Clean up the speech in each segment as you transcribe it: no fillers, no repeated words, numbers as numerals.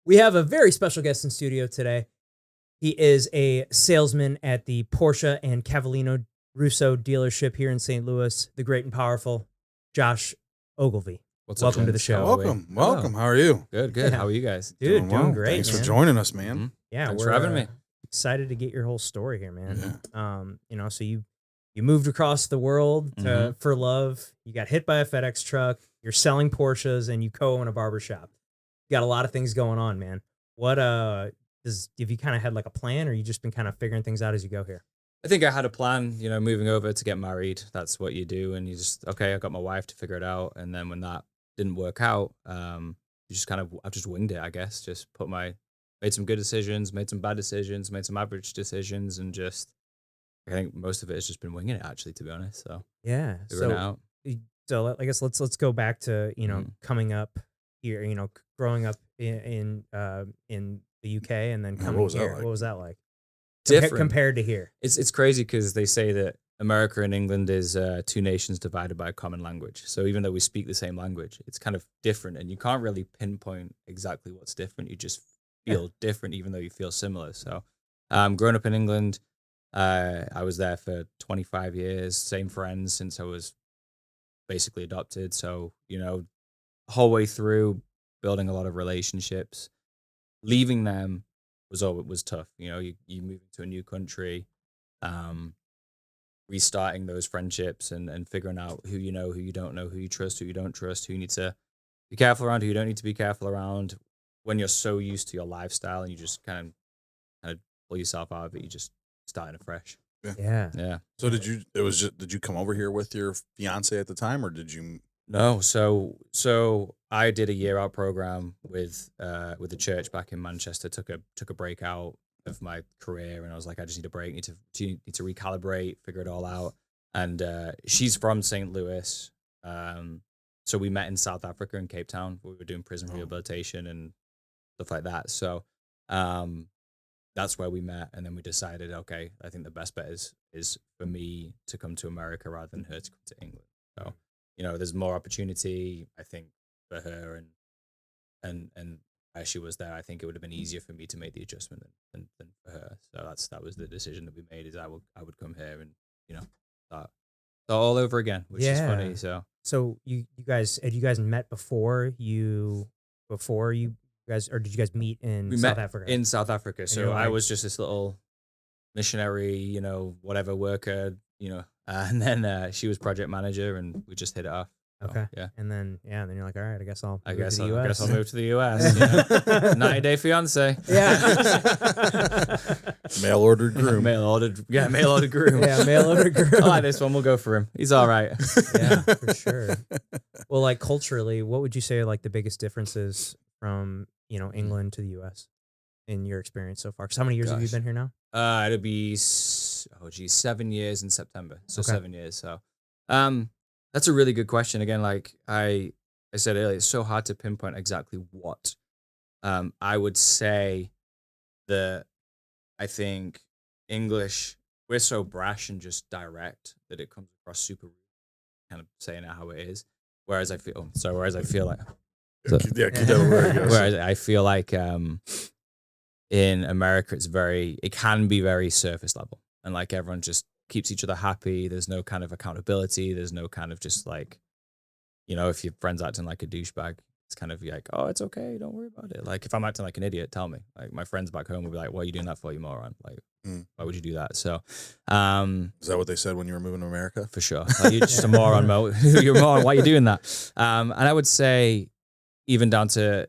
We have a very special guest in studio today. He is a salesman at the Porsche and Cavallino Russo dealership here in St. Louis, the great and powerful Josh Ogilvie. Welcome to the show. Welcome. How are you? Good. Yeah. How are you guys? Dude, doing well. great, Thanks man. for joining us, man. Mm-hmm. Yeah, Thanks we're for having me. excited to get your whole story here, man. So you moved across the world for love. You got hit by a FedEx truck. You're selling Porsches, and you co-own a barbershop. You got a lot of things going on, man. What have you kind of had like a plan, or you just been kind of figuring things out as you go here? I think I had a plan, moving over to get married. That's what you do. And you just, okay, I got my wife to figure it out. And then when that didn't work out, I've just winged it, I guess. Just made some good decisions, made some bad decisions, made some average decisions. And I think most of it has just been winging it, actually, to be honest. So Yeah. figuring it out. So I guess let's go back to, coming up here, growing up in the UK and then coming here. What was that like? Different. Compared to here. It's crazy because they say that America and England is two nations divided by a common language. So even though we speak the same language, it's kind of different, and you can't really pinpoint exactly what's different. You just feel different, even though you feel similar. So, growing up in England, I was there for 25 years, same friends since I was basically adopted. So, whole way through building a lot of relationships, leaving them was tough. You move into a new country, restarting those friendships and figuring out who you know, who you don't know, who you trust, who you don't trust, who you need to be careful around, who you don't need to be careful around. When you're so used to your lifestyle and you just kind of pull yourself out of it, you just starting afresh. Yeah. So did you come over here with your fiance at the time, or did you? No. So I did a year out program with the church back in Manchester. Took a break out of my career, and I was like, I just need a break. Need to recalibrate, figure it all out. And she's from St. Louis, so we met in South Africa in Cape Town. We were doing prison rehabilitation and stuff like that. So that's where we met, and then we decided, okay, I think the best bet is for me to come to America rather than her to come to England. So there's more opportunity, I think, for her, and as she was there, I think it would have been easier for me to make the adjustment than for her. So that was the decision that we made, is I would come here and start all over again, which is funny. So you guys met before you guys, or did you guys meet in South Africa? In South Africa. So I was just this little missionary, whatever worker, and then she was project manager, and we just hit it off. Okay. Yeah. And then you're like, all right, I guess I'll I move guess to the US. I guess I'll move to the US. 90-day fiance. Yeah. Mail ordered groom. Mail ordered groom. Yeah, mail order groom. I like this one. We'll go for him. He's all right. Yeah, for sure. Well, like culturally, what would you say are like the biggest differences from England to the US in your experience so far? Because how many years have you been here now? It'll be 7 years in September. So 7 years. So that's a really good question. Again, like I said earlier, it's so hard to pinpoint exactly what. I would say that I think English, we're so brash and just direct that it comes across super rude, kind of saying it how it is. Whereas I feel like whereas I feel like in America it can be very surface level, and like everyone just keeps each other happy. There's no kind of accountability. There's no kind of just like, if your friend's acting like a douchebag, it's kind of like, oh, it's okay, don't worry about it. Like if I'm acting like an idiot, tell me. Like my friends back home will be like, what are you doing that for, you moron? Like why would you do that? So is that what they said when you were moving to America? For sure. Like, you're just a moron, Mo. You're a moron. Why are you doing that? And I would say even down to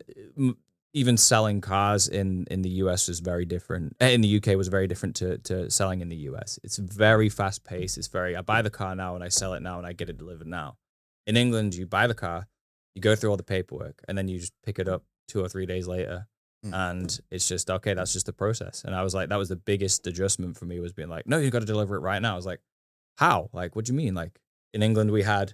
even selling cars in the US was very different. In the UK was very different to selling in the US. It's very fast paced. I buy the car now and I sell it now and I get it delivered now. In England, you buy the car, you go through all the paperwork, and then you just pick it up 2 or 3 days later. And it's just, okay, that's just the process. And I was like, that was the biggest adjustment for me, was being like, no, you got to deliver it right now. I was like, how? Like, what do you mean? Like in England, we had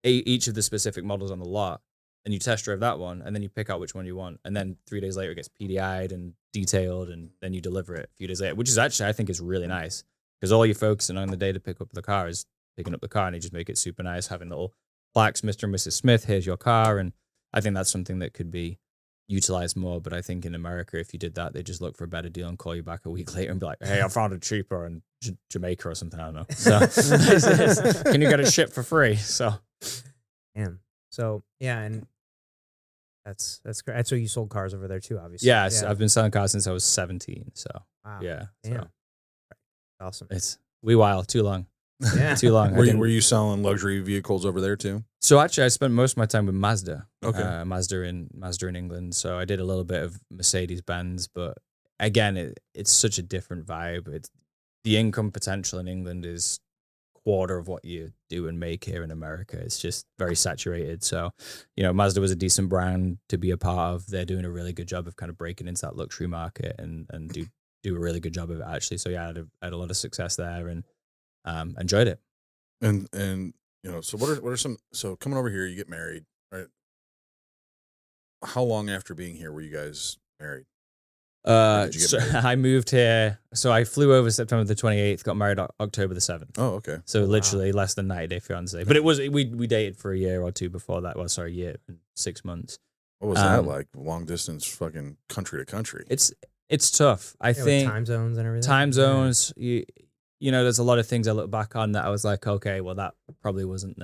each of the specific models on the lot, and you test drive that one, and then you pick out which one you want. And then 3 days later, it gets PDI'd and detailed, and then you deliver it a few days later, which is actually, I think, is really nice, because all you're focusing on the day to pick up the car is picking up the car, and you just make it super nice, having little plaques, Mr. and Mrs. Smith, here's your car. And I think that's something that could be utilized more. But I think in America, if you did that, they just look for a better deal and call you back a week later and be like, hey, I found it cheaper in Jamaica or something. I don't know. So can you get it shipped for free? So, Damn. So yeah, and that's great. So you sold cars over there too, obviously. yes, I've been selling cars since I was 17. So Wow. yeah, Damn. so Awesome. it's while too long. Yeah. Too long. Were you selling luxury vehicles over there too? So actually, I spent most of my time with Mazda. Okay. Mazda in England. So I did a little bit of Mercedes Benz, but again, it's such a different vibe. It's the income potential in England is quarter of what you do and make here in America. It's just very saturated. So, Mazda was a decent brand to be a part of. They're doing a really good job of kind of breaking into that luxury market and do a really good job of it actually. So yeah, I had a lot of success there and enjoyed it. And so what are some, so coming over here, you get married, right? How long after being here were you guys married? Did you get So married? I moved here. So I flew over September the 28th, got married October the 7th. Oh, okay. So literally less than 90-day fiance. But we dated for a year or two before that. Well, sorry, a year and 6 months. What was that like? Long distance, fucking country to country. It's tough. I think with time zones and everything. time zones, there's a lot of things I look back on that I was like, okay, well, that probably wasn't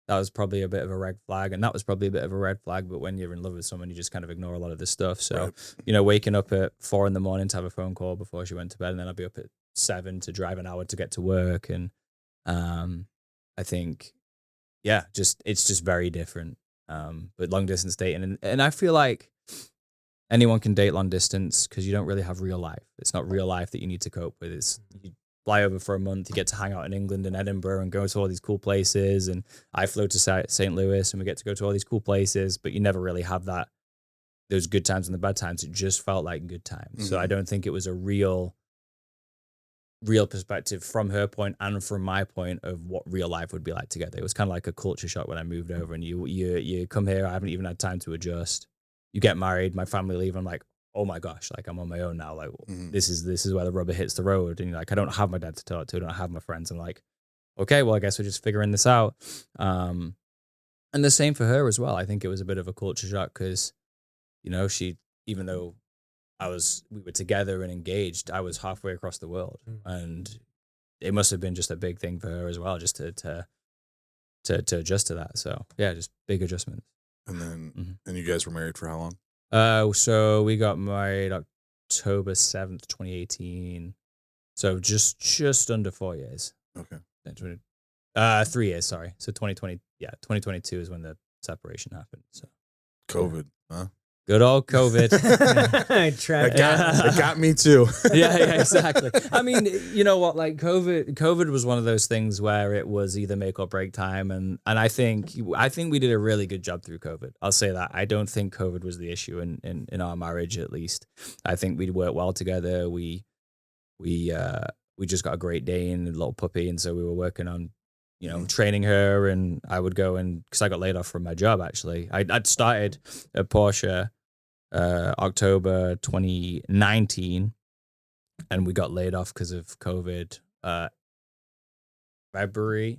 that was probably a bit of a red flag. And that was probably a bit of a red flag. But when you're in love with someone, you just kind of ignore a lot of this stuff. So, Right. Waking up at 4 a.m. to have a phone call before she went to bed. And then I'd be up at 7 to drive an hour to get to work. And I think, yeah, it's just very different. But long distance dating. And I feel like anyone can date long distance because you don't really have real life. It's not real life that you need to cope with. It's you fly over for a month, you get to hang out in England and Edinburgh and go to all these cool places. And I flew to St. Louis and we get to go to all these cool places, but you never really have those good times and the bad times. It just felt like good times. Mm-hmm. So I don't think it was a real perspective from her point and from my point of what real life would be like together. It was kind of like a culture shock when I moved over and you come here. I haven't even had time to adjust. You get married, my family leave. I'm like, oh my gosh, like I'm on my own now. Like this is where the rubber hits the road. And you're like, I don't have my dad to talk to. I don't have my friends. I'm like, okay, well, I guess we're just figuring this out. And the same for her as well. I think it was a bit of a culture shock because, she, even though we were together and engaged, I was halfway across the world. And it must have been just a big thing for her as well, just to adjust to that. So yeah, just big adjustments. And then, and you guys were married for how long? So we got married October 7th, 2018. So just under 4 years. Okay. 3 years, sorry. So 2022 is when the separation happened. So COVID, huh? Good old COVID. It got me too. yeah, exactly. I mean, you know what? Like COVID was one of those things where it was either make or break time, and I think we did a really good job through COVID. I'll say that. I don't think COVID was the issue in our marriage, at least. I think we'd worked well together. We just got a Great Dane, a little puppy, and so we were working on training her, and I would go because I got laid off from my job, actually. I'd started at Porsche October 2019, and we got laid off because of COVID February.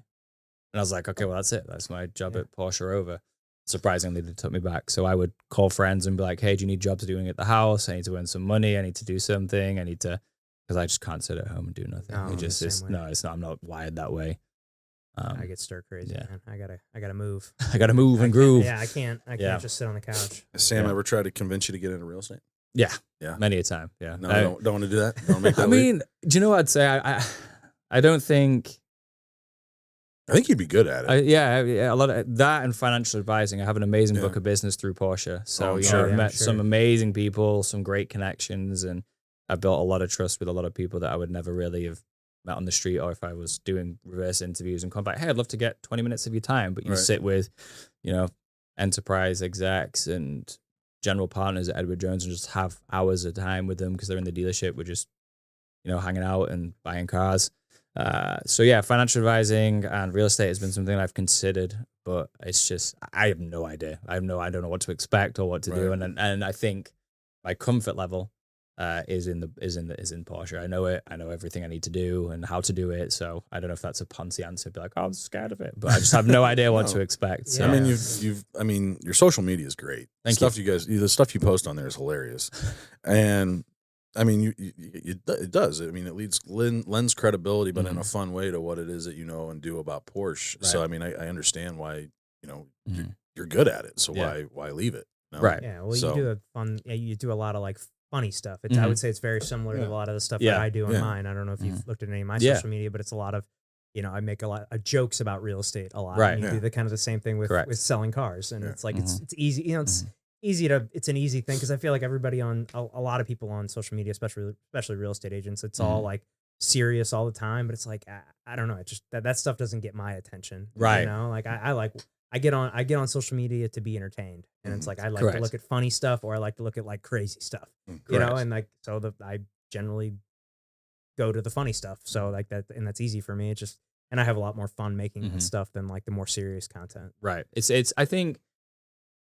And I was like, okay, well, that's it. That's my job at Porsche over. Surprisingly, they took me back. So I would call friends and be like, hey, do you need jobs doing at the house? I need to earn some money. I need to do something. Because I just can't sit at home and do nothing. It's not. I'm not wired that way. I get stir crazy, man. I gotta move. I gotta move and groove. Yeah, I can't just sit on the couch. Has Sam ever tried to convince you to get into real estate? Yeah. Yeah. Many a time. Yeah. No, don't want to do that. Don't make that I mean, do you know what I'd say? I don't think. I think you'd be good at it. A lot of that and financial advising. I have an amazing book of business through Porsche. So I've met some amazing people, some great connections, and I built a lot of trust with a lot of people that I would never really have met on the street, or if I was doing reverse interviews and come back, hey, I'd love to get 20 minutes of your time, but you sit with, enterprise execs and general partners at Edward Jones and just have hours of time with them because they're in the dealership. We're just, hanging out and buying cars. Financial advising and real estate has been something I've considered, but it's just, I have no idea. I don't know what to expect or what to do. And I think my comfort level is in Porsche. I know it. I know everything I need to do and how to do it. So I don't know if that's a poncy answer. Be like, oh, I'm scared of it, but I just have no idea what to expect. So. I mean, I mean, your social media is great. Thank you guys, the stuff you post on there is hilarious, and I mean, it does. I mean, it lends credibility, but in a fun way to what it is that you know and do about Porsche. Right. So I mean, I understand why you're good at it. So why leave it? You know? Right. Yeah. Well, you do a fun. You do a lot of like funny stuff. I would say it's very similar to a lot of the stuff that I do on mine. I don't know if you've looked at any of my social media, but it's a lot of, I make a lot of jokes about real estate a lot. Right. And you do the kind of the same thing with selling cars. And it's like, it's easy, it's an easy thing. Cause I feel like everybody a lot of people on social media, especially real estate agents, it's all like serious all the time, but it's like, I don't know. It just, that stuff doesn't get my attention. Right. Like I get on social media to be entertained, and it's like I like to look at funny stuff, or I like to look at like crazy stuff, and like I generally go to the funny stuff. So like that, and that's easy for me. It's just, and I have a lot more fun making that stuff than like the more serious content. Right. It's I think,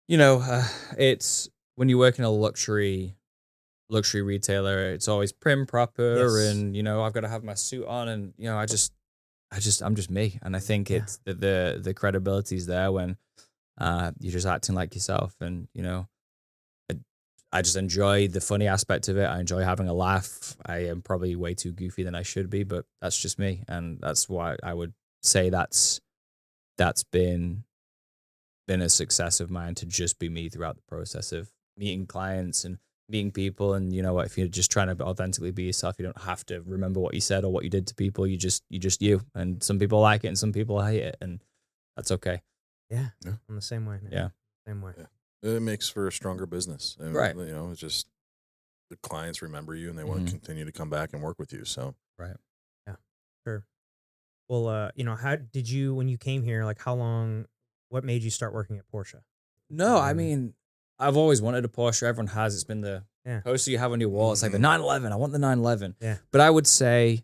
it's when you work in a luxury retailer, it's always prim proper, and I've got to have my suit on, and I'm just me, and I think it's the credibility's there when you're just acting like yourself, and I just enjoy the funny aspect of it. I enjoy having a laugh. I am probably way too goofy than I should be, but that's just me, and that's why I would say that's been a success of mine, to just be me throughout the process of meeting clients and meeting people. And if you're just trying to authentically be yourself, you don't have to remember what you said or what you did to people. You just you, and some people like it and some people hate it, and that's okay. Yeah. I'm the same way, man. Yeah. Same way. Yeah. It makes for a stronger business. And, right. It's just the clients remember you and they want to continue to come back and work with you. So. Right. Yeah. Sure. Well, how did you, when you came here, like what made you start working at Porsche? No, I mean, I've always wanted a Porsche. Everyone has. It's been the poster you have on your wall. It's like the 911. I want the 911. Yeah. But I would say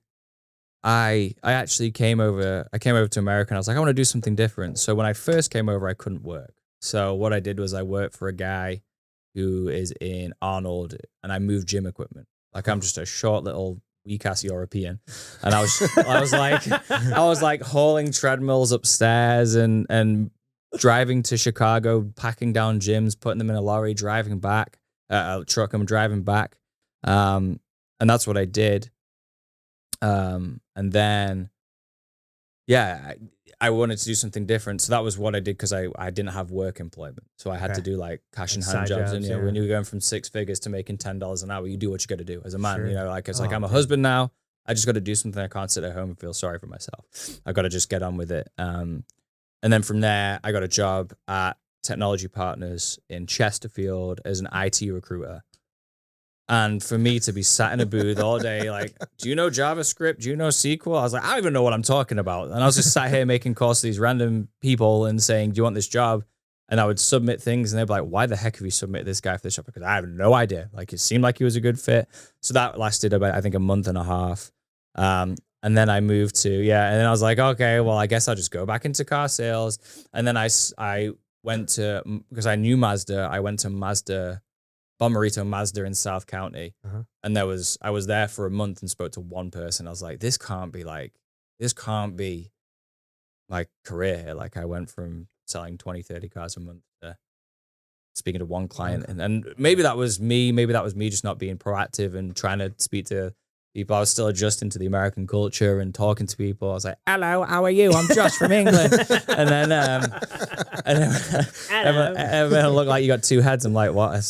I actually came over to America, and I was like, I want to do something different. So when I first came over, I couldn't work. So what I did was I worked for a guy who is in Arnold, and I moved gym equipment. Like, I'm just a short little weak ass European. And I was like hauling treadmills upstairs and driving to Chicago, packing down gyms, putting them in a lorry, driving back, a truck, I'm driving back. And that's what I did. And then, I wanted to do something different. So that was what I did, because I didn't have work employment. So I had to do like cash in hand jobs. And when you're going from 6 figures to making $10 an hour, you do what you got to do as a man. Sure. I'm a husband now. I just got to do something. I can't sit at home and feel sorry for myself. I got to just get on with it. And then from there, I got a job at Technology Partners in Chesterfield as an IT recruiter. And for me to be sat in a booth all day, like, do you know JavaScript? Do you know SQL? I was like, I don't even know what I'm talking about. And I was just sat here making calls to these random people and saying, do you want this job? And I would submit things, and they'd be like, why the heck have you submitted this guy for this job? Because I have no idea. Like, it seemed like he was a good fit. So that lasted about, I think, a month and a half. And then I moved to, and then I was like, okay, well, I guess I'll just go back into car sales. And then I went to, because I knew Mazda, I went to Bomarito Mazda in South County. And I was there for a month and spoke to one person. I was like, this can't be my career. Like, I went from selling 20, 30 cars a month to speaking to one client. And maybe that was me just not being proactive and trying to speak to people. I was still adjusting to the American culture and talking to people. I was like, hello, how are you? I'm Josh from England. And then everyone looked like you got two heads. I'm like, what? I'm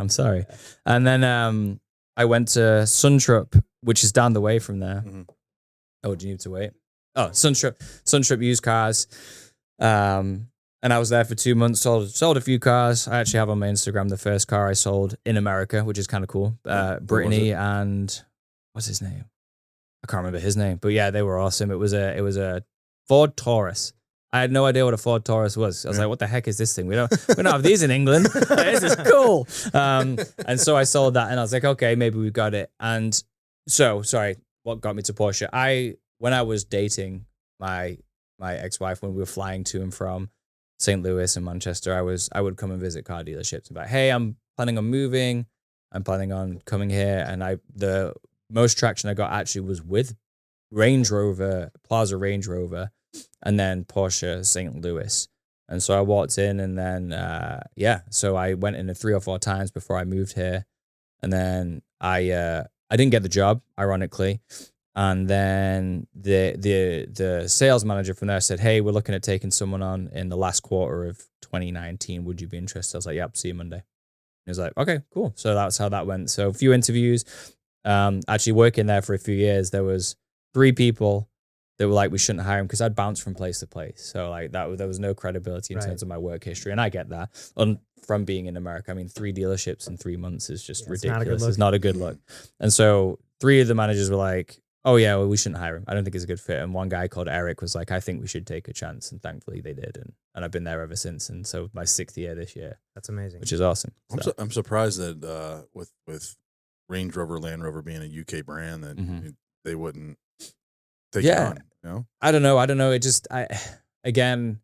sorry. And then I went to Suntrup, which is down the way from there. Oh, do you need to wait? Oh, Suntrup used cars. And I was there for 2 months, sold a few cars. I actually have on my Instagram the first car I sold in America, which is kind of cool. Brittany and... what's his name? I can't remember his name, but yeah, they were awesome. It was a Ford Taurus. I had no idea what a Ford Taurus was. I was like, what the heck is this thing? We don't have these in England. This is cool. And so I sold that, and I was like, okay, maybe we got it. And so, sorry, what got me to Porsche? When I was dating my ex-wife, when we were flying to and from St. Louis and Manchester, I would come and visit car dealerships and be like, hey, I'm planning on moving. I'm planning on coming here. And the most traction I got actually was with Range Rover, Plaza Range Rover, and then Porsche St. Louis. And so I walked in, and then, so I went in 3 or 4 times before I moved here. And then I didn't get the job, ironically. And then the sales manager from there said, hey, we're looking at taking someone on in the last quarter of 2019. Would you be interested? I was like, yep, see you Monday. He was like, okay, cool. So that's how that went. So a few interviews. Actually working there for a few years, there was 3 people that were like, we shouldn't hire him, because I'd bounce from place to place. So like there was no credibility in terms of my work history. And I get that from being in America. I mean, 3 dealerships in 3 months is just ridiculous. It's not a good look. And so 3 of the managers were like, oh yeah, well, we shouldn't hire him. I don't think he's a good fit. And one guy called Eric was like, I think we should take a chance. And thankfully they did. And I've been there ever since. And so my 6th year this year. That's amazing. Which is awesome. So. I'm surprised that with Range Rover, Land Rover being a UK brand, that they wouldn't take it on. You know? I don't know. It just, again,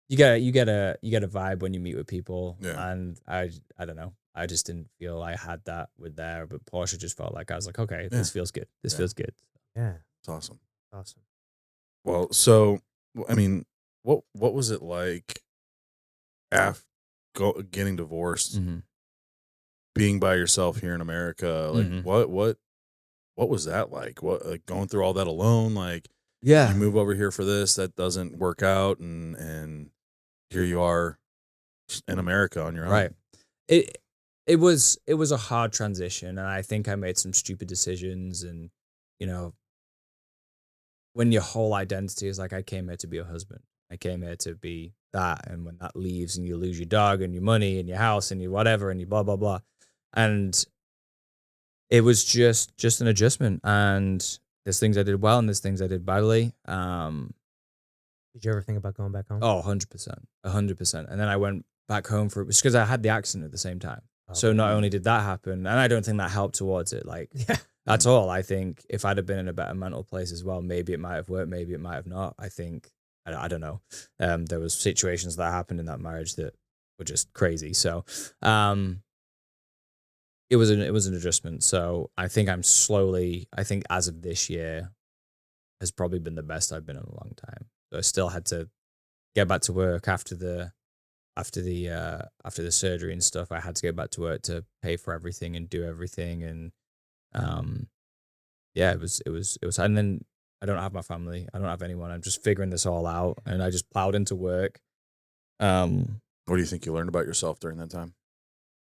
you get a vibe when you meet with people. Yeah. And I don't know. I just didn't feel I had that with there, but Porsche just felt like I was like, okay, this feels good. This feels good. Yeah, it's awesome. Awesome. Well, so I mean, what was it like after getting divorced, being by yourself here in America? Like, what was that like? What, like, going through all that alone? Like, you move over here for this, that doesn't work out, and here you are in America on your own. Right. It was a hard transition, and I think I made some stupid decisions. And, you know, when your whole identity is like, I came here to be a husband, I came here to be that, and when that leaves and you lose your dog and your money and your house and your whatever and your blah, blah, blah. And it was just an adjustment, and there's things I did well and there's things I did badly. Did you ever think about going back home? Oh, 100%. 100%. And then I went back home for it because I had the accident at the same time. So not only did that happen, and I don't think that helped towards it, like, at all. I think if I'd have been in a better mental place as well, maybe it might have worked, maybe it might have not. I think, I don't know. There was situations that happened in that marriage that were just crazy. So it was an adjustment. So I think I think as of this year has probably been the best I've been in a long time. So I still had to get back to work after the surgery and stuff. I had to get back to work to pay for everything and do everything. And it was, and then I don't have my family. I don't have anyone. I'm just figuring this all out, and I just plowed into work. What do you think you learned about yourself during that time?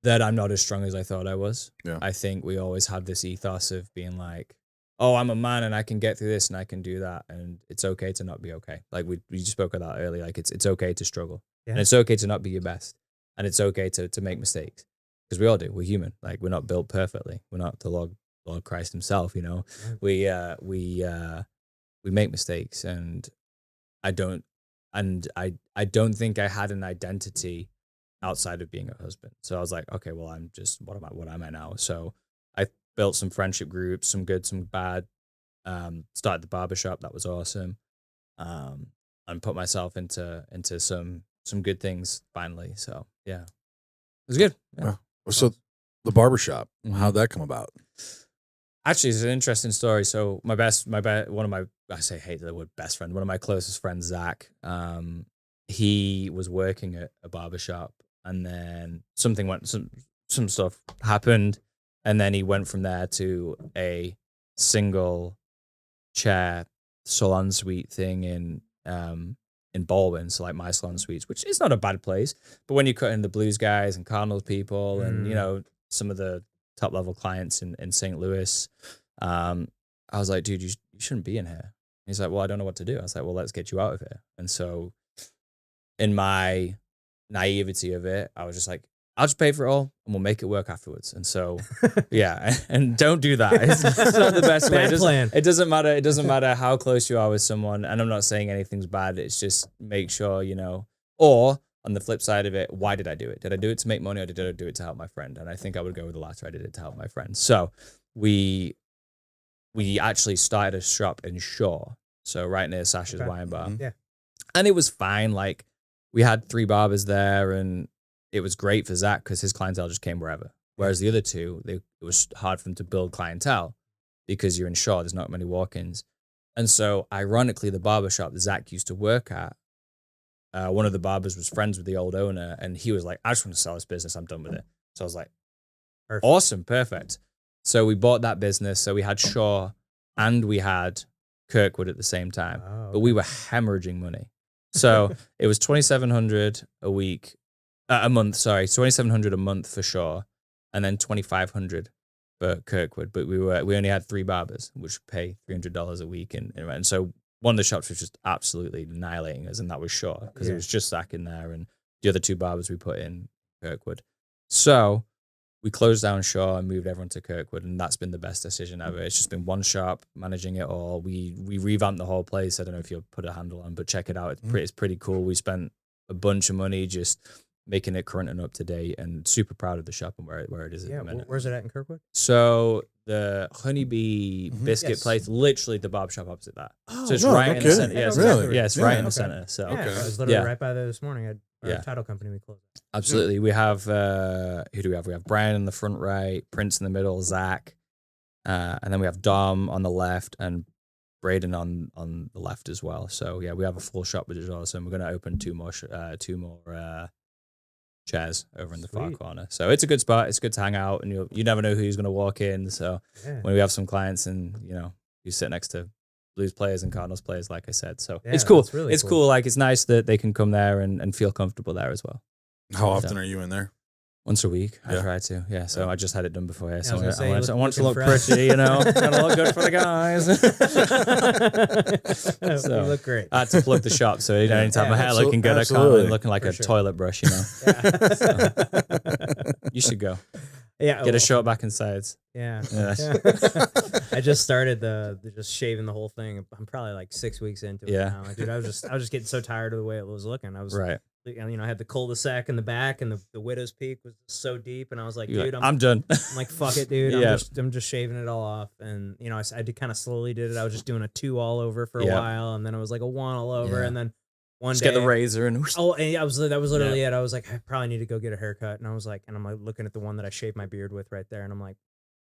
That I'm not as strong as I thought I was. Yeah. I think we always had this ethos of being like, oh, I'm a man and I can get through this and I can do that. And it's okay to not be okay. Like we just spoke about that earlier. Like it's okay to struggle. Yeah. And it's okay to not be your best. And it's okay to make mistakes, because we all do. We're human. Like, we're not built perfectly. We're not the Lord Christ himself, you know. Yeah. We make mistakes, and I don't think I had an identity outside of being a husband. So I was like, okay, well, I'm just what am I now? So I built some friendship groups, some good, some bad. Started the barbershop. That was awesome. And put myself into some good things finally. So yeah, it was good. Yeah. So the barbershop, how'd that come about? Actually, it's an interesting story. So one of my, I hate the word best friend, one of my closest friends, Zach, he was working at a barbershop, and then some stuff happened. And then he went from there to a single chair salon suite thing in Baldwin, so like my salon suites, which is not a bad place. But when you cut in the Blues guys and Cardinals people and, you know, some of the top level clients in St. Louis, I was like, dude, you shouldn't be in here. He's like, well, I don't know what to do. I was like, well, let's get you out of here. And so in my naivety of it, I was just like, I'll just pay for it all and we'll make it work afterwards. And so, yeah, and don't do that. It's not the best way. It doesn't matter. It doesn't matter how close you are with someone. And I'm not saying anything's bad. It's just make sure, you know, or on the flip side of it, why did I do it? Did I do it to make money, or did I do it to help my friend? And I think I would go with the latter. I did it to help my friend. So we actually started a shop in Shaw. So right near Sasha's Wine Bar. Yeah. And it was fine. Like, we had 3 barbers there, and it was great for Zach because his clientele just came wherever. Whereas the other two, it was hard for them to build clientele because you're in Shaw, there's not many walk-ins. And so, ironically, the barbershop that Zach used to work at, one of the barbers was friends with the old owner, and he was like, I just want to sell this business. I'm done with it. So I was like, perfect. Awesome, perfect. So we bought that business. So we had Shaw and we had Kirkwood at the same time, but we were hemorrhaging money. So it was $2,700 a month. Sorry, $2,700 a month for Shaw, and then $2,500 for Kirkwood. But we only had 3 barbers, which pay $300 a week, and so one of the shops was just absolutely annihilating us, and that was Shaw because it was just Zach in there, and the other 2 barbers we put in Kirkwood. So we closed down Shaw and moved everyone to Kirkwood, and that's been the best decision ever. It's just been one shop managing it all. We revamped the whole place. I don't know if you'll put a handle on, but check it out. It's pretty cool. We spent a bunch of money just making it current and up to date, and super proud of the shop and where it is at the minute. Where's it at in Kirkwood? So the Honeybee Biscuit place, literally the barbershop opposite that. Oh, so it's right in the center. Yeah, really? It's right in the center. So I was literally right by there this morning. I had our title company we closed. Absolutely. We have who do we have? We have Brian in the front right, Prince in the middle, Zach, and then we have Dom on the left and Braden on the left as well. So yeah, we have a full shop with it as well. So we're going to open 2 more chairs over in the far corner. So it's a good spot. It's good to hang out, and you never know who's going to walk in. So when we have some clients and you sit next to Blues players and Cardinals players, like I said. So it's cool. It's cool. Like, it's nice that they can come there and feel comfortable there as well. How often are you in there? Once a week. I try to. Yeah. So I just had it done before. Yeah. So I want to look pretty, Got to look good for the guys. So you look great. I had to plug the shop. So anytime my hair looking good, I can't be looking like a toilet brush, So, you should go. Yeah. Get a short back and sides. Yeah. I just started just shaving the whole thing. I'm probably like 6 weeks into it now. Dude, I was just getting so tired of the way it was looking. I was right. I had the cul-de-sac in the back, and the widow's peak was so deep, and I was like, dude, I'm done. I'm like, fuck it, dude. I'm just shaving it all off. And I did kind of slowly did it. I was just doing a 2 all over for a while, and then it was like a 1 all over, and then one just day get the razor and that was literally it. I was like, I probably need to go get a haircut, and I was like, and I'm like looking at the one that I shaved my beard with right there, and I'm like,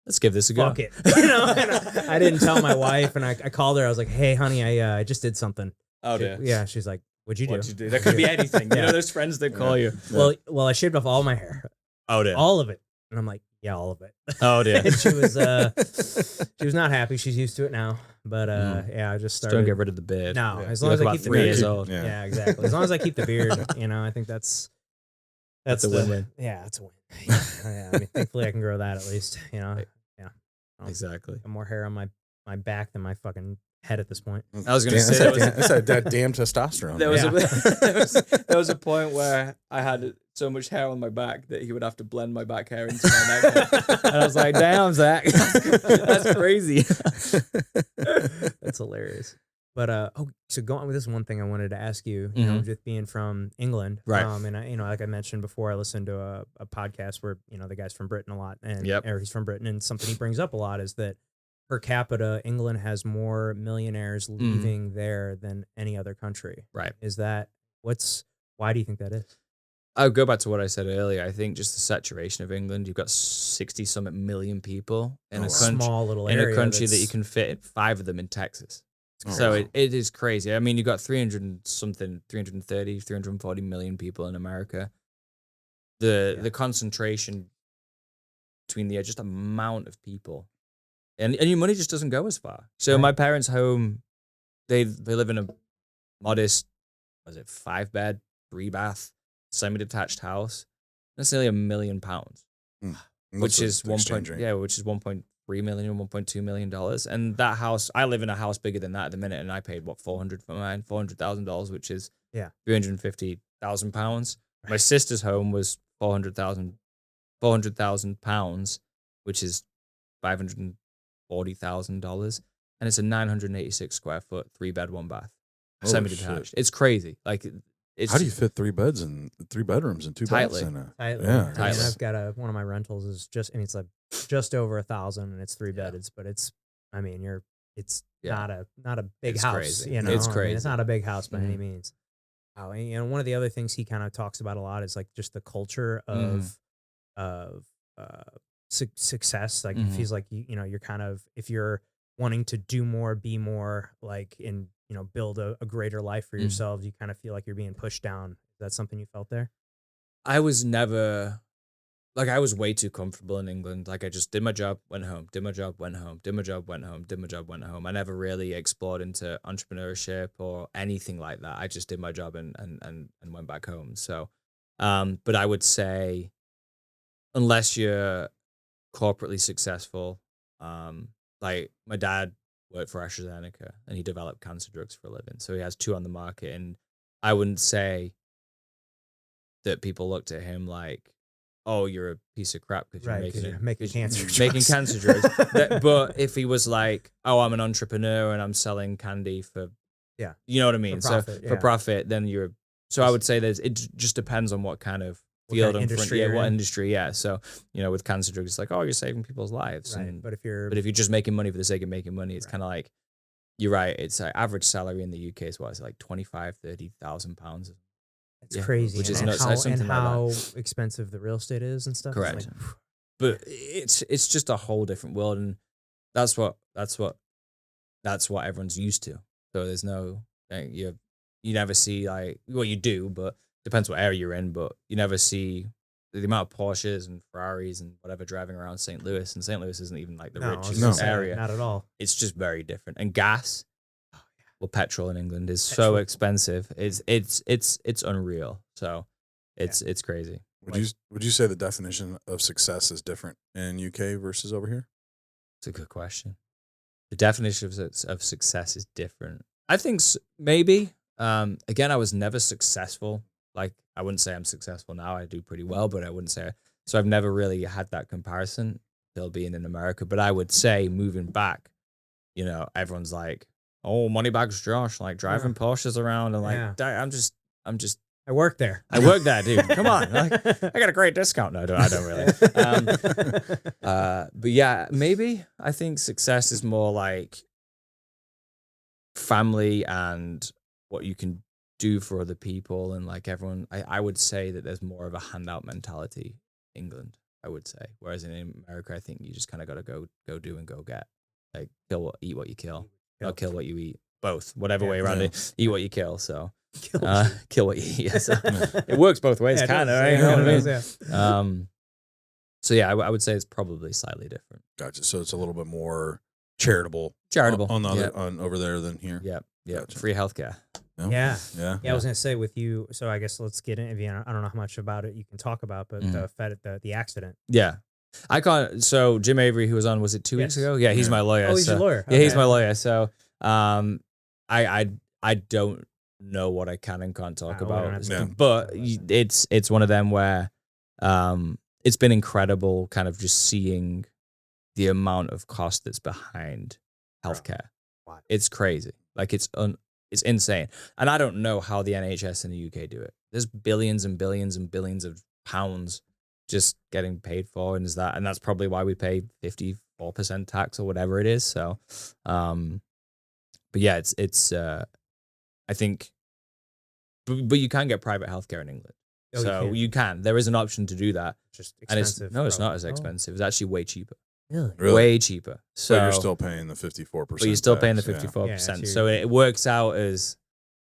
let's give this a go. Fuck it, and I didn't tell my wife, and I called her. I was like, hey, honey, I just did something. Oh, dear. Yeah, she's like, What'd you do? That could be anything. Those friends that call you. Well, I shaved off all my hair. Oh, dear. All of it. And I'm like, yeah, all of it. Oh, dear. And she was not happy. She's used to it now. But I just started. Don't get rid of the beard. No, as long as I keep the 3 beard. years old. Yeah, exactly. As long as I keep the beard, I think that's a win-win. Yeah, that's a win. I mean, thankfully I can grow that at least. Yeah. Exactly. Got more hair on my back than my fucking head at this point. I was going to say that damn testosterone. There was a point where I had so much hair on my back that he would have to blend my back hair into my neck. And I was like, damn, Zach, that's crazy. That's hilarious. But so going with this one thing I wanted to ask you, just being from England, right? And I, like I mentioned before, I listened to a podcast where the guy's from Britain a lot, and or he's from Britain, and something he brings up a lot is that per capita, England has more millionaires leaving there than any other country. Right? Is that why do you think that is? I'll go back to what I said earlier. I think just the saturation of England. You've got 60-something million people in a small little area in a country that you can fit 5 of them in Texas. So it is crazy. I mean, you've got 340 million people in America. The concentration between the just amount of people, and your money just doesn't go as far. So my parents' home, they live in a modest, 5-bed, 3-bath, semi-detached house. That's nearly £1 million, which is 1.3 million, $1.2 million. And that house, I live in a house bigger than that at the minute, and I paid $400,000 for mine, $400,000, which is £350,000. My sister's home was £400,000, which is $540,000, and it's a 986 square foot 3-bed, 1-bath, semi-detached. It's crazy. Like, how do you fit 3 beds and 3 bedrooms and 2 tightly. baths in it? Tightly. Yeah, I mean, I've got one of my rentals is it's like just over 1,000, and it's 3 bedded, but it's not a big house. Crazy. It's crazy. I mean, it's not a big house by any means. And one of the other things he kind of talks about a lot is like just the culture of success. Like it Mhm. feels like you're kind of, if you're wanting to do more, be more, like in build a greater life for yourselves, you kind of feel like you're being pushed down. Is that something you felt there? I was never like I was way too comfortable in England. Like I just did my job, went home, did my job, went home, did my job, went home, did my job, went home. I never really explored into entrepreneurship or anything like that. I just did my job and went back home. So, but I would say unless you're corporately successful, like my dad worked for AstraZeneca and he developed cancer drugs for a living. So he has two on the market, and I wouldn't say that people looked at him like, "Oh, you're a piece of crap because you're Right, 'cause making you're making cancer making drugs. cancer drugs." But if he was like, "Oh, I'm an entrepreneur and I'm selling candy for," Yeah. you know what I mean, profit, for yeah. profit, then you're. So I would say that it just depends on what kind of What field kind of and industry yeah, you're what in. industry, yeah. So with cancer drugs, it's like, oh, you're saving people's lives, Right. and But if you're but if you're just making money for the sake of making money, it's Right. kind of like, you're right. It's like average salary in the UK is what, is it like 25,000-30,000 pounds. it's Yeah, crazy, which and, is and nuts. how That's and something like that. how expensive the real estate is and stuff. It's Correct. like, But it's just a whole different world, and that's what everyone's used to. So there's no you never see, like, well, you do, but depends what area you're in. But you never see the amount of Porsches and Ferraris and whatever driving around St. Louis, and St. Louis isn't even like the no, I was richest gonna say, area. not at all. It's just very different. And gas, well, petrol in England is so Petrol. expensive. It's unreal. So it's crazy. Would you say the definition of success is different in UK versus over here? It's a good question. The definition of success is different. I think maybe. Again, I was never successful. Like, I wouldn't say I'm successful now. I do pretty well, but I wouldn't say so. I've never really had that comparison till being in America. But I would say moving back, everyone's like, "Oh, Moneybags Josh, like driving Porsches around," and like, Yeah. I'm just. I work there. I work there, dude. Come on, like, I got a great discount. No, I don't really. But yeah, maybe I think success is more like family and what you can do for other people, and like everyone. I would say that there's more of a handout mentality in England, I would say, whereas in America, I think you just kind of got to go do and go get, like, eat what you kill, not kill what you eat. Both, whatever way around it, eat what you kill. So. Kill what you eat. Yeah, so it works both ways, kind of, right? You know what I mean? So yeah, I would say it's probably slightly different. Gotcha. So it's a little bit more charitable On the other, on over there than here. Yeah. Gotcha. Free healthcare. Yeah. Yeah. I was gonna say with you. So I guess let's get in. If I don't know how much about it you can talk about, but the accident. Yeah. I can't. So Jim Avery, who was on, was it 2 weeks ago? Yeah, he's my lawyer. Oh, he's your lawyer. Yeah, he's my lawyer. So I don't know what I can and can't talk about, but it's one of them where it's been incredible, kind of just seeing the amount of cost that's behind healthcare. Wow. It's crazy. Like it's insane, and I don't know how the NHS in the UK do it. There's billions and billions and billions of pounds just getting paid for, and that's probably why we pay 54% tax or whatever it is. So, but yeah, it's I think, but you can get private healthcare in England. Oh, So you can. There is an option to do that. Just And expensive. it's not as expensive. It's actually way cheaper. Really? Way cheaper. So But you're still paying the 54%. But you're still paying the tax, 54%. Yeah, So it works out as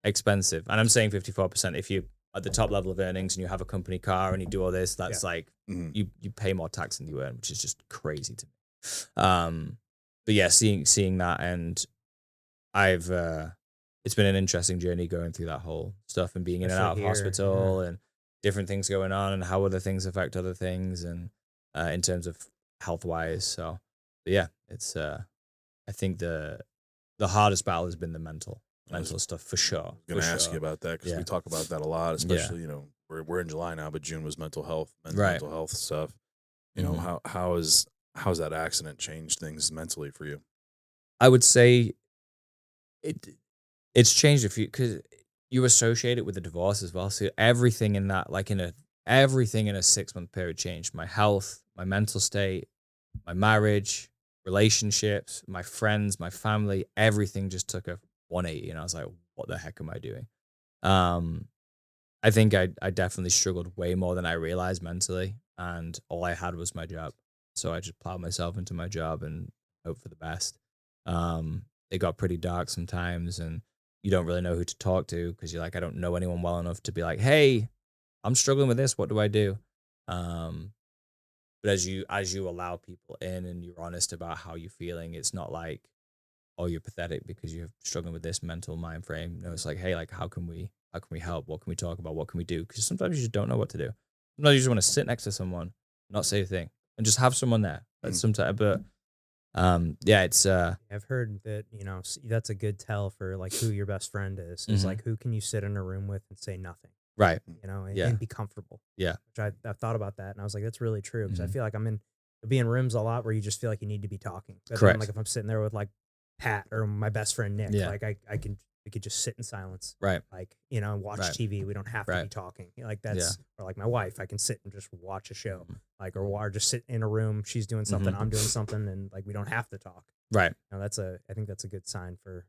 expensive. And I'm saying 54%. If you at the top level of earnings and you have a company car and you do all this, that's like you pay more tax than you earn, which is just crazy to me. But yeah, seeing that, and I've it's been an interesting journey going through that whole stuff and being in and out of hospital and different things going on and how other things affect other things, and in terms of health wise. So but yeah, it's I think the hardest battle has been the mental stuff for sure. I'm going to ask you about that because we talk about that a lot, especially, we're in July now, but June was mental health stuff. You know, how has that accident changed things mentally for you? I would say it's changed a few, because you associate it with the divorce as well. So everything in that, like everything in a 6-month period changed. My health, my mental state, my marriage, relationships, my friends, my family, everything just took a 180. And I was like, what the heck am I doing? I think I definitely struggled way more than I realized mentally. and all I had was my job. So I just plowed myself into my job and hope for the best. It got pretty dark sometimes, and you don't really know who to talk to because you're like, I don't know anyone well enough to be like, hey, I'm struggling with this. What do I do? But as you allow people in and you're honest about how you're feeling, it's not like, oh, you're pathetic because you're struggling with this mental mind frame. No, it's like, hey, like, how can we help? What can we talk about? What can we do? Because sometimes you just don't know what to do. Sometimes you just want to sit next to someone, not say a thing, and just have someone there. That's sometimes, but yeah, it's. I've heard that that's a good tell for like who your best friend is. Is like who can you sit in a room with and say nothing, right? And be comfortable. Yeah, which I've thought about that, and I was like, that's really true because I feel like I'll be in rooms a lot where you just feel like you need to be talking. But correct. Then, like if I'm sitting there with like Pat or my best friend Nick, like we could just sit in silence, right? Like and watch TV. We don't have to be talking. Like that's or like my wife, I can sit and just watch a show, like or just sit in a room. She's doing something, I'm doing something, and like we don't have to talk. Right. I think that's a good sign for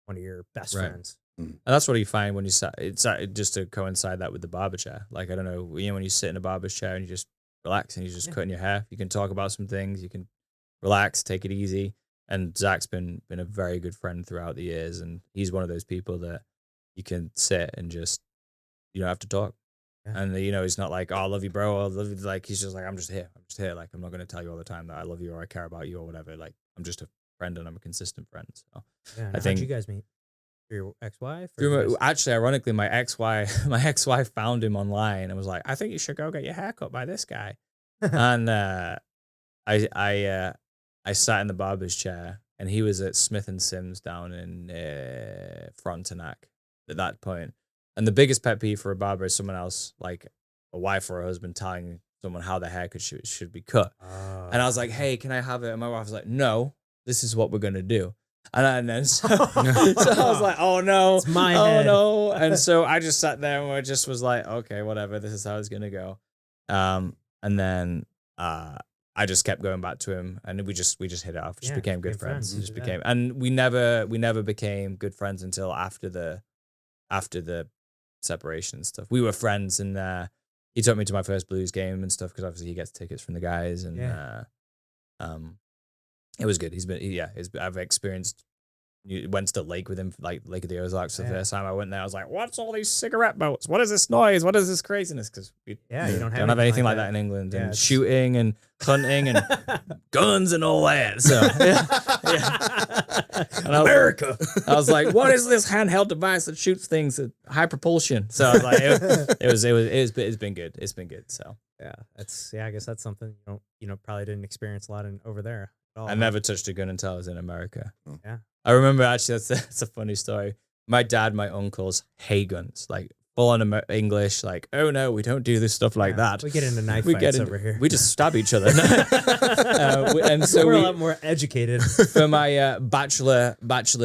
one of your best friends. And that's what you find when you it's just to coincide that with the barber chair. Like I don't know, when you sit in a barber chair and you just relax and you're just cutting your hair, you can talk about some things, you can relax, take it easy. And Zach's been a very good friend throughout the years, and he's one of those people that you can sit and just you don't have to talk. Yeah. And he's not like, oh, I love you, bro. I love you. Like he's just like, I'm just here. Like I'm not going to tell you all the time that I love you or I care about you or whatever. Like I'm just a friend and I'm a consistent friend. So I think. How'd you guys meet? Your ex-wife? Actually, ironically, my ex-wife found him online and was like, I think you should go get your hair cut by this guy. And I sat in the barber's chair, and he was at Smith & Sims down in Frontenac at that point. And the biggest pet peeve for a barber is someone else, like a wife or a husband, telling someone how their hair should be cut. And I was like, hey, can I have it? And my wife was like, no, this is what we're going to do. And then so I was like, oh, no. It's my head. No. And so I just sat there and I just was like, okay, whatever. This is how it's going to go. And then I just kept going back to him, and we just hit it off. We just became good friends. We just became, and we never became good friends until after the separation and stuff. We were friends, and he took me to my first Blues game and stuff because obviously he gets tickets from the guys, and it was good. I've experienced. Went to the lake with him, like Lake of the Ozarks. The first time I went there, I was like, "What's all these cigarette boats? What is this noise? What is this craziness?" Because we you don't have anything like that in England, and shooting and hunting and guns and all that. So And America. I was like, "What is this handheld device that shoots things at high propulsion?" So I was like, "It's been good. It's been good." So I guess that's something probably didn't experience a lot over there. I never touched a gun until I was in America. Yeah. I remember actually that's a funny story. My dad, my uncles hate guns, like full on English, like, oh no, we don't do this stuff like that. We get into knife fights over here. We just stab each other. And so we're a lot more educated. For my bachelor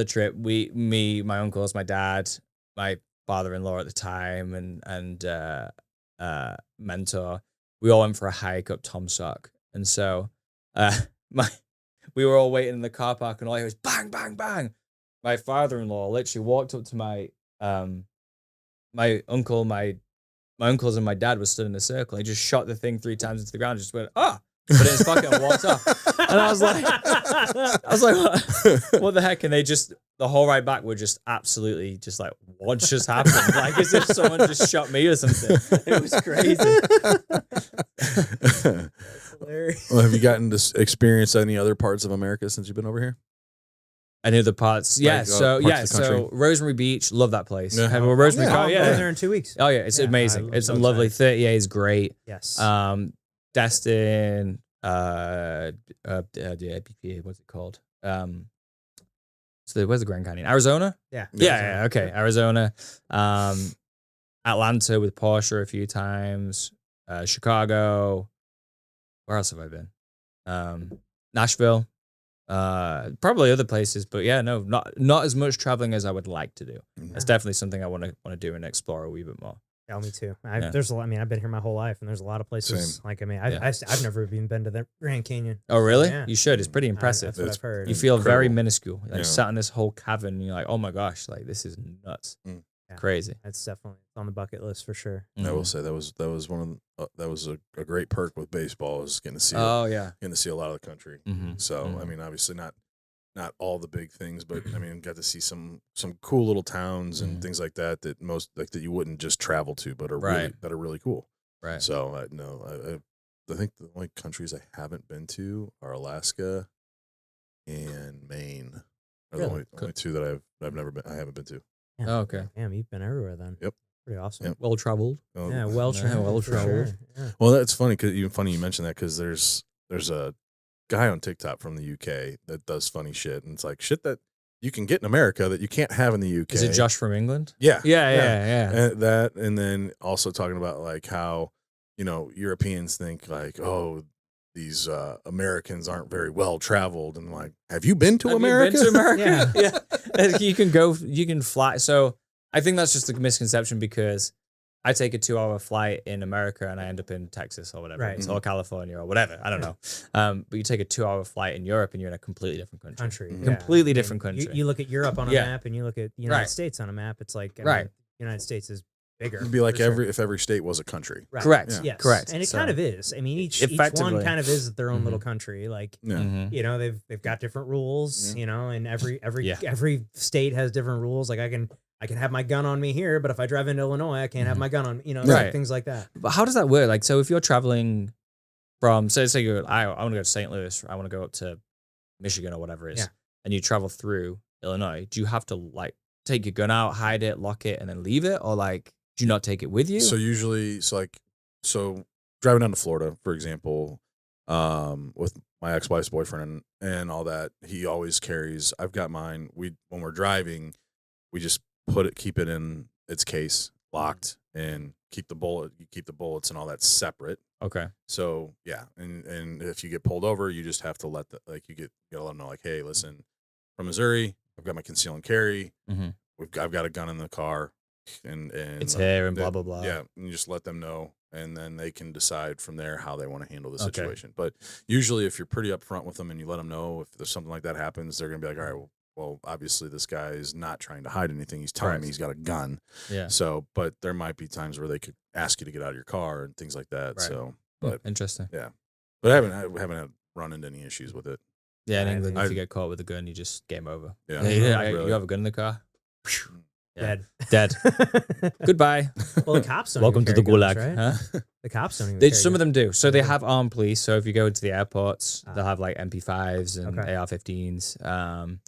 trip, my uncles, my dad, my father-in-law at the time, and mentor, we all went for a hike up Tom Sock. And so we were all waiting in the car park, and all I hear was bang, bang, bang. My father-in-law literally walked up to my uncle, my uncles, and my dad was stood in a circle. He just shot the thing 3 times into the ground, just went, put it in his pocket and walked off. And I was like, what the heck? And they just, the whole ride back were just absolutely just like, what just happened? Like as if someone just shot me or something. It was crazy. Well, have you gotten to experience any other parts of America since you've been over here? Any other parts? Yeah. So Rosemary Beach, love that place. Yeah. Rosemary. I'll be there in 2 weeks. Oh yeah, it's amazing. It's so lovely. 30A is great. Yes. Destin, the APPA, what's it called? So where's the Grand Canyon? Arizona? Yeah. Okay. Arizona. Atlanta with Porsche a few times. Chicago. Where else have I been? Nashville. Probably other places, but not as much traveling as I would like to do. Mm-hmm. That's definitely something I want to do and explore a wee bit more. Yeah, me too. There's a lot. I've been here my whole life, and there's a lot of places. Same. I've never even been to the Grand Canyon. Oh, really? Yeah. You should. It's pretty impressive. That's what I've heard. You feel incredible. very minuscule. Like sat in this whole cavern, and you're like, oh my gosh, like this is nuts. Crazy. That's definitely on the bucket list for sure. I will say that was one of that was a great perk with baseball, is getting to see getting to see a lot of the country. So I mean, obviously not all the big things, but I mean, got to see some cool little towns and things like that that you wouldn't just travel to, but are really cool. Right. So I think the only countries I haven't been to are Alaska and Maine. Are the only two that I haven't been to. Yeah. Oh, okay. Damn, you've been everywhere then. Yep. Pretty awesome. Yep. Well traveled. Yeah, well traveled. Sure. Yeah. Well, that's funny you mentioned that, because there's a guy on TikTok from the UK that does funny shit, and it's like shit that you can get in America that you can't have in the UK. Is it Josh from England? Yeah. Yeah. And then also talking about like how, Europeans think like, oh, these Americans aren't very well traveled, and like, have you been to America? You been to America? Yeah. You can fly. So I think that's just a misconception, because I take a 2-hour flight in America and I end up in Texas or whatever, Right. or California or whatever. I don't know. But you take a 2-hour flight in Europe and you're in a completely different country. Yeah. Completely different country. You look at Europe on a map, and you look at the United States on a map. It's like, I mean, the United States is bigger. It'd be like if every state was a country. Right. Correct. Yeah. Yes. Correct. And it kind of is. I mean, each Effectively. one kind of is their own little country. Like, Mm-hmm. They've got different rules. And every state has different rules. Like I can have my gun on me here, but if I drive into Illinois, I can't have my gun on me. Right. Things like that. But how does that work? Like, so if you're traveling from, say I want to go to St. Louis, or I want to go up to Michigan or whatever it is, and you travel through Illinois, do you have to like take your gun out, hide it, lock it, and then leave it, or like do you not take it with you? So usually, driving down to Florida, for example, with my ex-wife's boyfriend and all that, he always carries. I've got mine. When we're driving, we just keep it in its case, locked, and keep the bullets and all that separate. Okay. So yeah, and if you get pulled over, you just have to let you gotta let them know, like, hey, listen, from Missouri, I've got my conceal and carry. I've got a gun in the car, and it's here and blah blah blah. Yeah, and you just let them know, and then they can decide from there how they want to handle the situation. But usually, if you're pretty upfront with them and you let them know if there's something like that happens, they're gonna be like, all right, well, obviously this guy is not trying to hide anything. He's telling me he's got a gun. Yeah. So, but there might be times where they could ask you to get out of your car and things like that. Right. So, but interesting. Yeah, but I haven't had run into any issues with it. Yeah, in England, if you get caught with a gun, you just game over. Yeah. Really. You have a gun in the car? Yeah. Dead. Goodbye. Well, the cops don't Welcome to even the carry guns, gulag. right? Huh? The cops don't even Some of them do. So they have armed police. So if you go into the airports, they'll have like MP5s and Okay. AR-15s.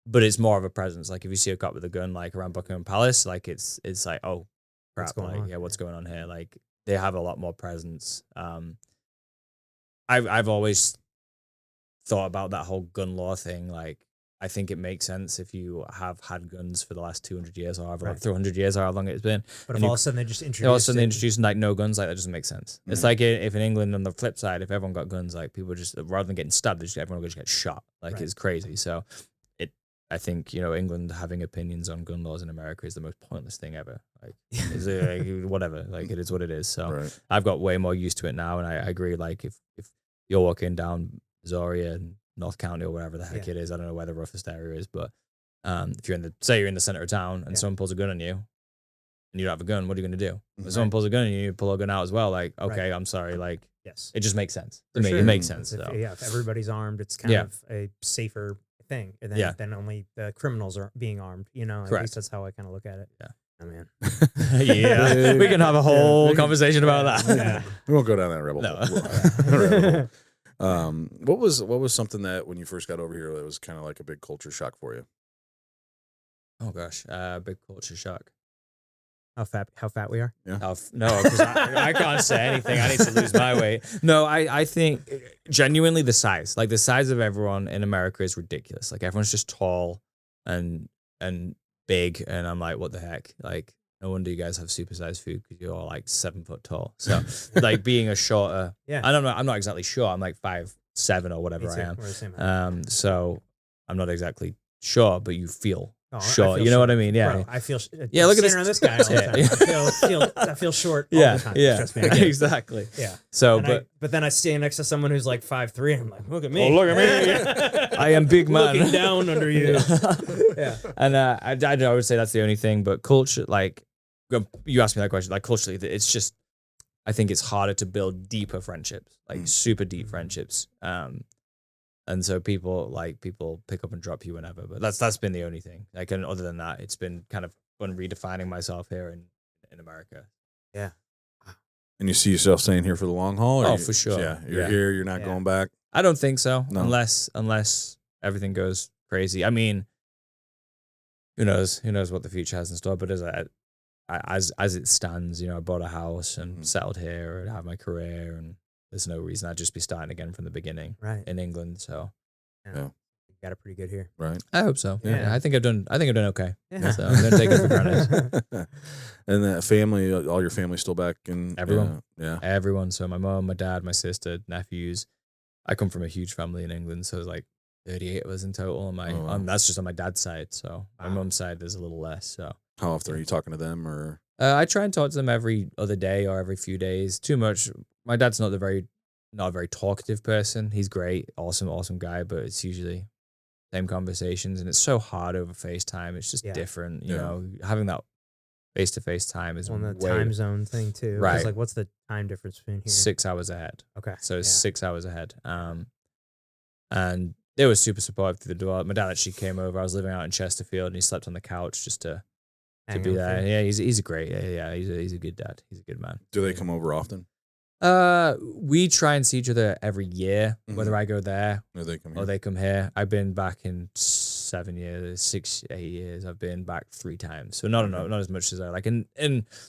But it's more of a presence. Like if you see a cop with a gun, like around Buckingham Palace, like it's like, oh crap, What's going on? Yeah, what's going on here? Like they have a lot more presence. I've always thought about that whole gun law thing. Like I think it makes sense if you have had guns for the last 200 years or however, like 300 years or how long it's been. But if all of a sudden they just introduce, all of a sudden they introduce like no guns, like that doesn't make sense. It's like if in England, on the flip side, if everyone got guns, like people just, rather than getting stabbed, everyone would just get shot. Like it's crazy. So I think, England having opinions on gun laws in America is the most pointless thing ever. Like, whatever. Like, it is what it is. So I've got way more used to it now, and I agree. Like, if you're walking down Missouri and North County or wherever the heck it is, I don't know where the roughest area is, but if you're in the center of town and someone pulls a gun on you, and you don't have a gun, what are you going to do? If someone pulls a gun on you, you pull a gun out as well. Like, okay, I'm sorry. Like, it just makes sense to me. It makes sense. If everybody's armed, it's kind of a safer thing, and then only the criminals are being armed. At least that's how I kind of look at it. Yeah. Oh man. Yeah. We can have a whole conversation about that. Yeah. We won't go down that rabbit hole. What was something that when you first got over here that was kind of like a big culture shock for you? Oh gosh, big culture shock. How fat we are? Yeah. No, because I can't say anything. I need to lose my weight. No, I think genuinely the size of everyone in America is ridiculous. Like everyone's just tall and big, and I'm like, what the heck? Like, no wonder you guys have supersized food because you're all like 7 foot tall. So like being a shorter, I'm not exactly short. I'm like 5'7" or whatever I am. We're the same height. So I'm not exactly short, but you feel short. You know what I mean? Yeah. Bro, I feel yeah. Look at around this guy all the time. I feel short all the time. Yeah. Trust me, I get it. Exactly. Yeah. So, And but then I stand next to someone who's like 5'3", and I'm like, look at me. Oh, look at me. I am big man. Looking down under you. Yeah. And I would say that's the only thing. But culture, like, you asked me that question. Like, culturally, it's just, I think it's harder to build deeper friendships, like super deep friendships. And so people pick up and drop you whenever. But that's been the only thing. Like, and other than that, it's been kind of fun redefining myself here in America. Yeah. And you see yourself staying here for the long haul? Oh, for sure. Yeah, you're here. You're not going back. I don't think so, No. unless everything goes crazy. I mean, who knows? Who knows what the future has in store? But as it stands, I bought a house and settled here and have my career, and there's no reason I'd just be starting again from the beginning, Right. in England. So, You got it pretty good here. Right. I hope so. Yeah. I think I've done okay. Yeah. So I'm gonna take it for granted. And that family, all your family still back in Everyone. Yeah. Everyone. So my mom, my dad, my sister, nephews. I come from a huge family in England, so it's like 38 of us in total. And that's just on my dad's side. So my mom's side, there's a little less. So How often are you talking to them, or? I try and talk to them every other day or every few days. Too much. My dad's not a very talkative person. He's great, awesome guy, but it's usually same conversations, and it's so hard over FaceTime. It's just different, you know. Having that face-to-face time is on the time zone thing too. Right. It's like, what's the time difference between here? 6 hours ahead. Okay. So it's 6 hours ahead. And they were super supportive through the door. My dad actually came over. I was living out in Chesterfield, and he slept on the couch just to be there. Yeah, he's a great. Yeah, he's a good dad. He's a good man. Do they come over often? We try and see each other every year, whether I go there Or they come here? or they come here. I've been back in 7 years, 6, 8 years. I've been back 3 times. So not as much as I like. And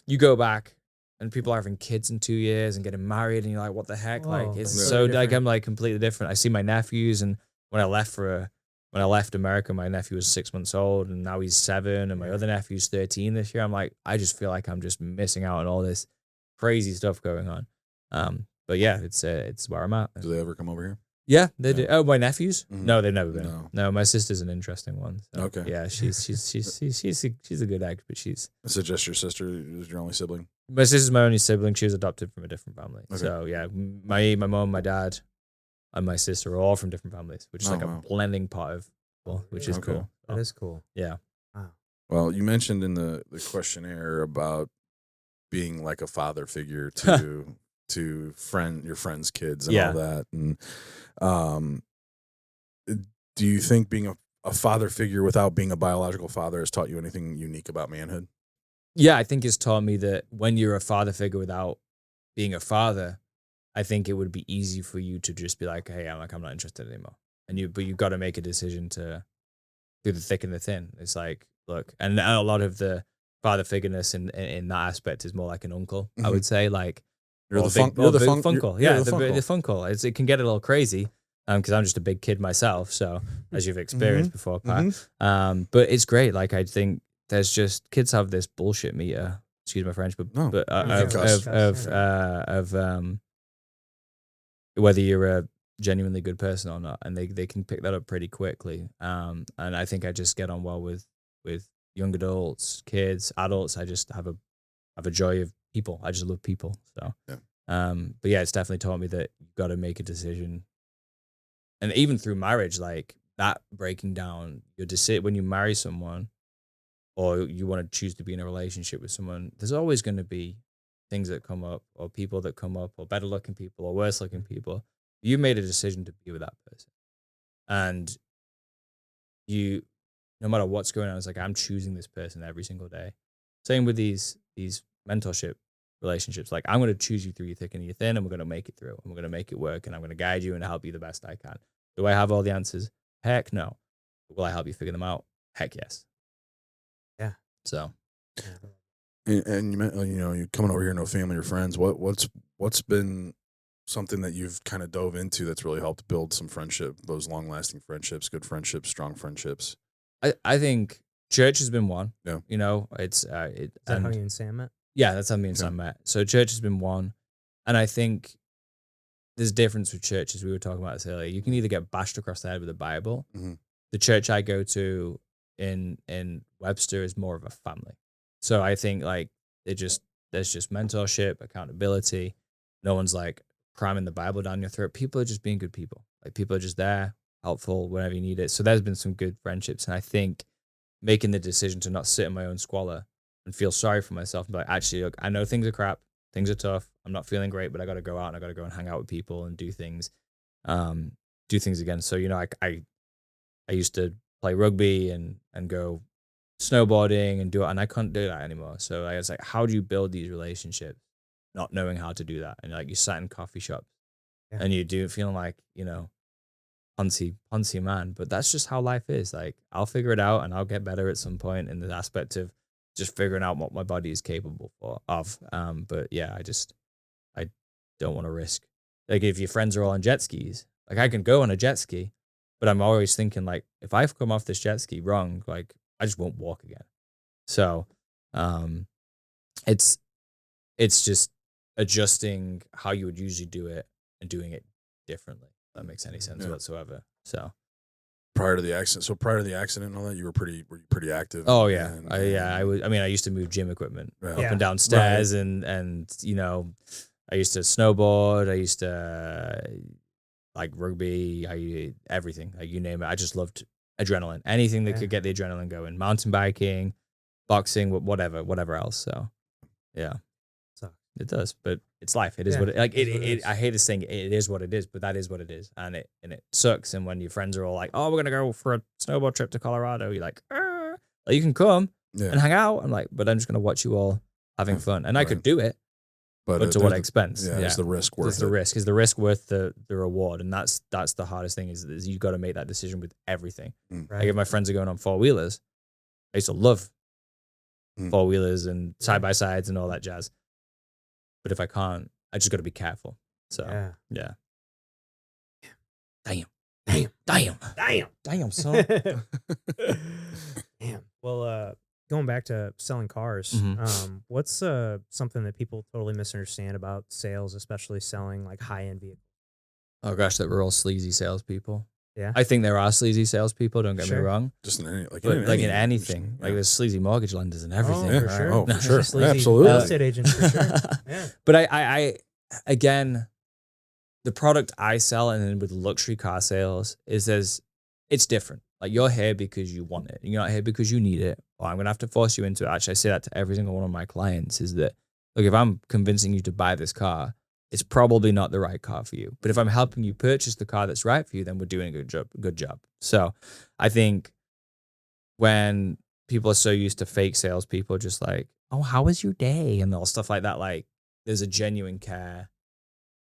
you go back and people are having kids in 2 years and getting married, and you're like, what the heck? Whoa, Like, it's that's so so like, different. I'm like completely different. I see my nephews, and when I left America, my nephew was 6 months old, and now he's 7, and my other nephew's 13 this year. I'm like, I just feel like I'm just missing out on all this crazy stuff going on. But yeah, it's where I'm at. Do they ever come over here? Yeah, they do. Oh, my nephews? Mhm. No, they've never been. No. My sister's an interesting one. So, Okay. Yeah, she's a good egg, but she's. Is it just your sister is your only sibling? My sister's my only sibling. She was adopted from a different family. Okay. So yeah, my mom, my dad, and my sister are all from different families, which is like wow. a blending pot of people, which is Okay. cool. That is cool. Yeah. Well, you mentioned in the questionnaire about being like a father figure to your friends' kids and all that. And do you think being a father figure without being a biological father has taught you anything unique about manhood? Yeah, I think it's taught me that when you're a father figure without being a father, I think it would be easy for you to just be like, hey, I'm not interested anymore. But you've got to make a decision to through the thick and the thin. It's like, look, and a lot of the father figureness in that aspect is more like an uncle, I would say. Like, You're the funkle. Yeah, the funkle. It can get a little crazy because I'm just a big kid myself. So as you've experienced before, Pat. But it's great. Like, I think there's just kids have this bullshit meter. Excuse my French, but whether you're a genuinely good person or not, and they can pick that up pretty quickly. And I think I just get on well with young adults, kids, adults. I just have a joy of people. I just love people. So, but yeah, it's definitely taught me that you've got to make a decision. And even through marriage, like that breaking down your decision when you marry someone, or you want to choose to be in a relationship with someone, there's always going to be things that come up, or people that come up, or better looking people, or worse looking people. You made a decision to be with that person, and you, no matter what's going on, it's like, I'm choosing this person every single day. Same with these mentorship relationships. Like, I'm going to choose you through your thick and your thin, and we're going to make it through, and we're going to make it work, and I'm going to guide you and help you the best I can. Do I have all the answers? Heck no. Will I help you figure them out? Heck yes. Yeah. So. And you coming over here, no family or friends. What's been something that you've kind of dove into that's really helped build some friendship, those long lasting friendships, good friendships, strong friendships? I think church has been one. Yeah. It's Is that how you and Sam met? Yeah, that's how me and Sam met. So church has been one. And I think there's difference with churches. We were talking about this earlier. You can either get bashed across the head with the Bible. Mhm. The church I go to, in Webster is more of a family. So I think like there's just mentorship, accountability. No one's like cramming the Bible down your throat. People are just being good people. Like people are just there, helpful whenever you need it. So there's been some good friendships, and I think making the decision to not sit in my own squalor and feel sorry for myself and be like, actually, look, I know things are crap, things are tough. I'm not feeling great, but I got to go out and I got to go and hang out with people and do things again. So I used to play rugby and go snowboarding and do it, and I couldn't do that anymore. So I was like, how do you build these relationships not knowing how to do that? And like you sat in coffee shops and you do feeling like, punsy man, but that's just how life is. Like I'll figure it out and I'll get better at some point in the aspect of just figuring out what my body is capable of. But yeah, I don't want to risk, like if your friends are all on jet skis, like I can go on a jet ski, but I'm always thinking like, if I've come off this jet ski wrong, like I just won't walk again. So, it's just adjusting how you would usually do it and doing it differently. If that makes any sense whatsoever. So prior to the accident and all that, were you pretty active? Oh yeah. I used to move gym equipment up and down stairs and I used to snowboard. I used to like rugby, everything, like you name it. I just loved adrenaline, anything that could get the adrenaline going, mountain biking, boxing, whatever else. So yeah, it does, but it's life. It is what it, like it I hate this saying, it is what it is, but that is what it is. And it sucks. And when your friends are all like, oh, we're going to go for a snowboard trip to Colorado, you're like, you can come and hang out. I'm like, but I'm just going to watch you all having fun. And I could do it, but to what expense? Yeah, is the risk worth it? Is the risk worth the reward? And that's the hardest thing is you got to make that decision with everything. Right. Like if my friends are going on 4-wheelers, I used to love 4-wheelers and side-by-sides and all that jazz. But if I can't, I just got to be careful. So, yeah. Damn, son. Damn. Well, going back to selling cars, what's something that people totally misunderstand about sales, especially selling like high-end vehicles? Oh gosh, that we're all sleazy salespeople. Yeah, I think there are sleazy salespeople. Don't get me wrong. Just in anything. Like there's sleazy mortgage lenders and everything. Oh, for sure. Oh, for sure. Sleazy Absolutely. real estate agents for sure. Yeah. But I again, the product I sell and then with luxury car sales it's different. Like you're here because you want it. You're not here because you need it. Or I'm gonna have to force you into it. Actually, I say that to every single one of my clients. Is that look, if I'm convincing you to buy this car, it's probably not the right car for you. But if I'm helping you purchase the car that's right for you, then we're doing a good job. So I think when people are so used to fake salespeople, just like, oh, how was your day? And all stuff like that, like there's a genuine care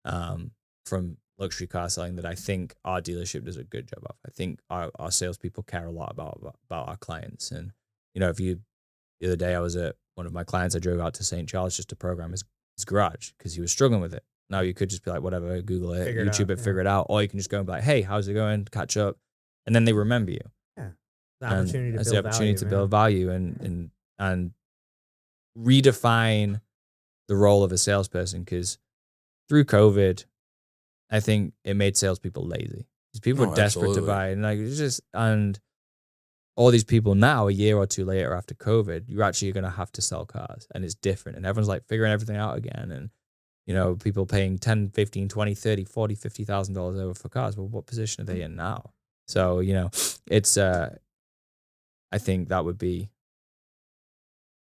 from luxury car selling that I think our dealership does a good job of. I think our salespeople care a lot about our clients. And, the other day I was at one of my clients, I drove out to St. Charles just to program his garage because he was struggling with it. Now you could just be like, whatever, Google it, YouTube it, figure it out. Or you can just go and be like, hey, how's it going? Catch up. And then they remember you. Yeah. The opportunity to build value and redefine the role of a salesperson. Because through COVID, I think it made salespeople lazy. Because people are desperate to buy. And and all these people now, a year or two later after COVID, you're actually going to have to sell cars. And it's different. And everyone's like figuring everything out again. And people paying 10, 15, 20, 30, 40, $50,000 over for cars. Well, what position are they in now? So, it's, I think that would be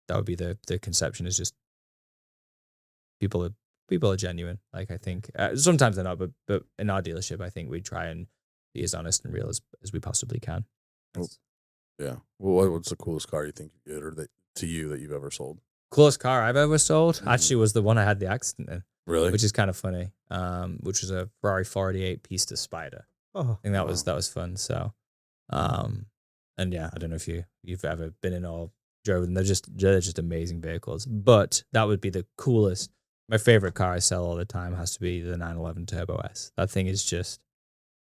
the conception is just people are genuine. Like I think sometimes they're not, but in our dealership, I think we try and be as honest and real as we possibly can. Yeah. Well, what's the coolest car you think you did or that you've ever sold? Coolest car I've ever sold actually was the one I had the accident in. Really? Which is kind of funny. Which was a Ferrari 488 Pista Spider. Oh, I think that was fun. So, and yeah, I don't know if you've ever been in or drove them. They're just amazing vehicles. But that would be the coolest. My favorite car I sell all the time has to be the 911 Turbo S. That thing is just,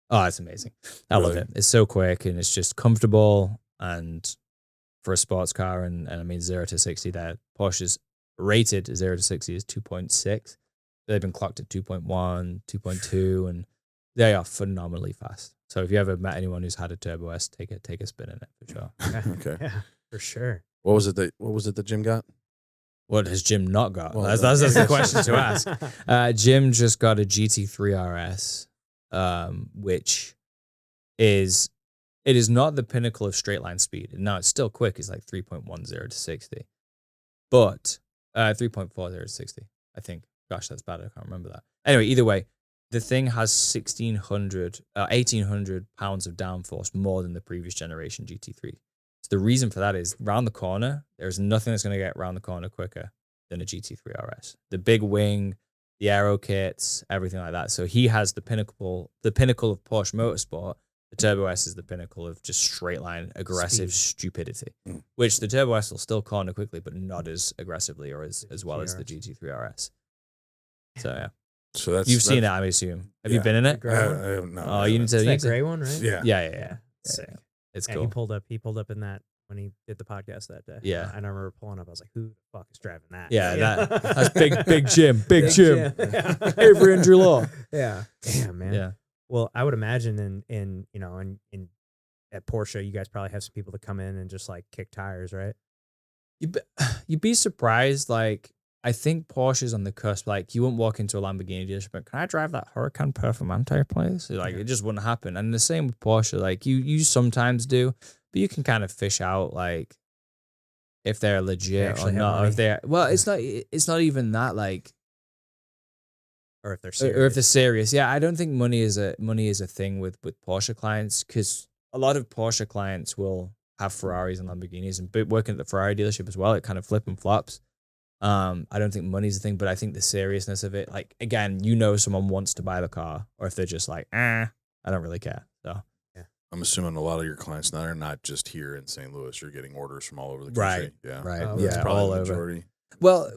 it's amazing. I love it. It's so quick and it's just comfortable. And for a sports car, and I mean 0 to 60, that Porsche's rated 0 to 60 is 2.6. They've been clocked at 2.1, 2.2, and They are phenomenally fast. So if you ever met anyone who's had a Turbo S, take a spin in it for sure. Okay. Yeah, for sure. What was it that Jim got? What has Jim not got? Well, that's the question to ask. Jim just got a GT3 RS, which is not the pinnacle of straight line speed. Now it's still quick. It's like 3.10 to 60, but 3.40 to 60, I think. Gosh, that's bad. I can't remember that. Anyway, either way, the thing has 1,800 pounds of downforce more than the previous generation GT3. So the reason for that is round the corner, there's nothing that's going to get around the corner quicker than a GT3 RS. The big wing, the aero kits, everything like that. So he has the pinnacle of Porsche Motorsport. The Turbo S is the pinnacle of just straight line aggressive stupidity, which the Turbo S will still corner quickly, but not as aggressively or as well as the GT3 RS. So yeah. So you've seen it, I assume. Have you been in it? I have not. Oh, you need to. It's that gray one, right? Yeah. Sick. It's Yeah, cool. He pulled up in that when he did the podcast that day. Yeah. And I remember pulling up. I was like, "Who the fuck is driving that?" Yeah, that's big Jim, big Jim, Yeah. Avery and Drew Law. Yeah. Damn, man. Yeah. Well, I would imagine in at Porsche, you guys probably have some people that come in and just like kick tires, right? You'd be surprised. Like, I think Porsche's on the cusp. Like, you wouldn't walk into a Lamborghini dealership, but can I drive that Huracan Performante, please? Like, it just wouldn't happen. And the same with Porsche. Like, you sometimes do, but you can kind of fish out like if they're legit or not. Or if they're it's not even that, like, or if they're serious. Or if they're serious. Yeah, I don't think money is a thing with Porsche clients, because a lot of Porsche clients will have Ferraris and Lamborghinis, and working at the Ferrari dealership as well, it kind of flip and flops. I don't think money's a thing, but I think the seriousness of it, like, again, someone wants to buy the car, or if they're just like, I don't really care. So yeah, I'm assuming a lot of your clients now are not just here in St. Louis. You're getting orders from all over the country. Right. Yeah. Right. Oh, Yeah. Probably All the over. majority. Well,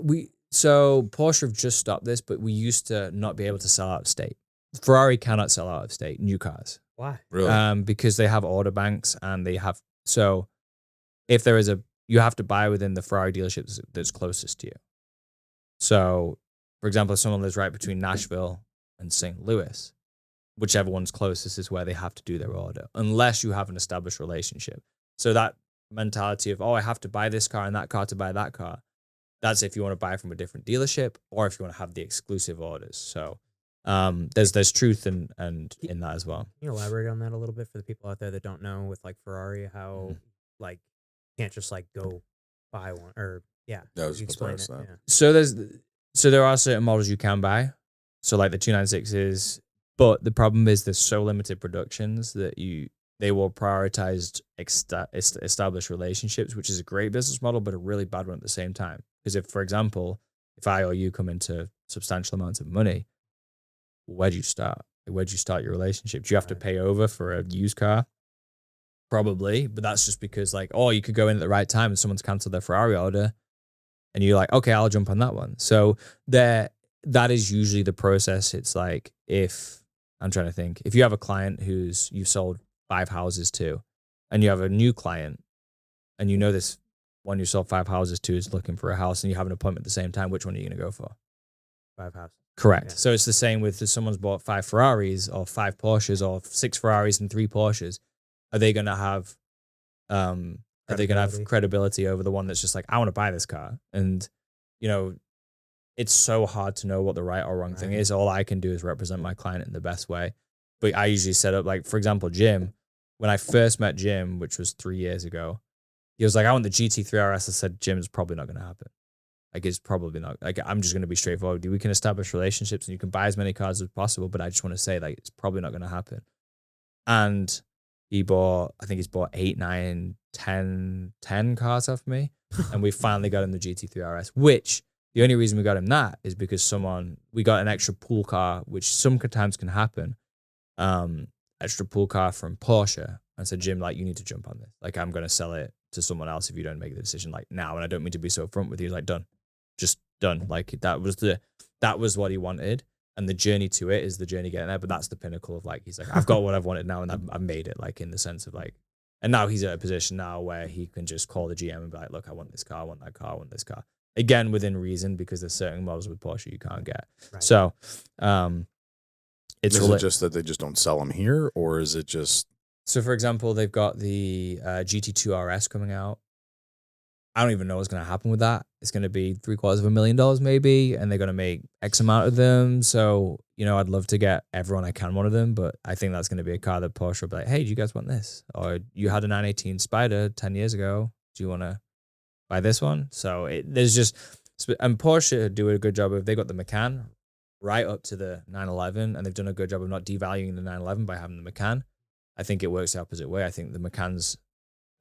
so Porsche have just stopped this, but we used to not be able to sell out of state. Ferrari cannot sell out of state new cars. Why? Really? Because they have order banks, and so if there is you have to buy within the Ferrari dealership that's closest to you. So, for example, if someone lives right between Nashville and St. Louis, whichever one's closest is where they have to do their order, unless you have an established relationship. So that mentality of, I have to buy this car and that car to buy that car, that's if you want to buy from a different dealership, or if you want to have the exclusive orders. So there's truth in that as well. Can you elaborate on that a little bit for the people out there that don't know with like Ferrari, how like can't just like go buy one, or That was explain it. that. Yeah. So there are certain models you can buy. So like the 296s, but the problem is there's so limited productions that they will prioritize established relationships, which is a great business model, but a really bad one at the same time. Because if, for example, if I or you come into substantial amounts of money, where do you start? Where do you start your relationship? Do you have to pay over for a used car? Probably, but that's just because like, you could go in at the right time and someone's canceled their Ferrari order, and you're like, okay, I'll jump on that one. So that is usually the process. It's like, if you have a client who's you've sold 5 houses to, and you have a new client, and you know this one you sold 5 houses to is looking for a house, and you have an appointment at the same time, which one are you going to go for? 5 houses. Correct. Yeah. So it's the same with if someone's bought 5 Ferraris or 5 Porsches or 6 Ferraris and 3 Porsches. Are they going to have credibility over the one that's just like, I want to buy this car? And, it's so hard to know what the right or wrong thing is. All I can do is represent my client in the best way. But I usually set up, like, for example, Jim, when I first met Jim, which was 3 years ago, he was like, I want the GT3 RS. I said, Jim, it's probably not going to happen. Like, it's probably not. Like, I'm just going to be straightforward. We can establish relationships and you can buy as many cars as possible, but I just want to say, like, it's probably not going to happen. And he's bought 8, 9, 10 cars off me. And we finally got him the GT3 RS, which the only reason we got him that is because we got an extra pool car, which sometimes can happen. Extra pool car from Porsche. I said, Jim, like, you need to jump on this. Like, I'm going to sell it to someone else if you don't make the decision like now. And I don't mean to be so upfront with you. Like, done, just done. Like, that was what he wanted. And the journey to it is the journey getting there. But that's the pinnacle of, like, he's like, I've got what I've wanted now, and I've made it, like, in the sense of, like, and now he's at a position now where he can just call the GM and be like, look, I want this car, I want that car, I want this car. Again, within reason, because there's certain models with Porsche you can't get. Right. So It's is it just that they just don't sell them here, or is it just so? For example, they've got the GT2 RS coming out. I don't even know what's going to happen with that. It's going to be $750,000 maybe, and they're going to make X amount of them. So, I'd love to get everyone I can one of them, but I think that's going to be a car that Porsche will be like, hey, do you guys want this? Or you had a 918 Spider 10 years ago. Do you want to buy this one? So there's just, and Porsche do a good job of, they got the Macan right up to the 911, and they've done a good job of not devaluing the 911 by having the Macan. I think it works the opposite way. I think the Macan's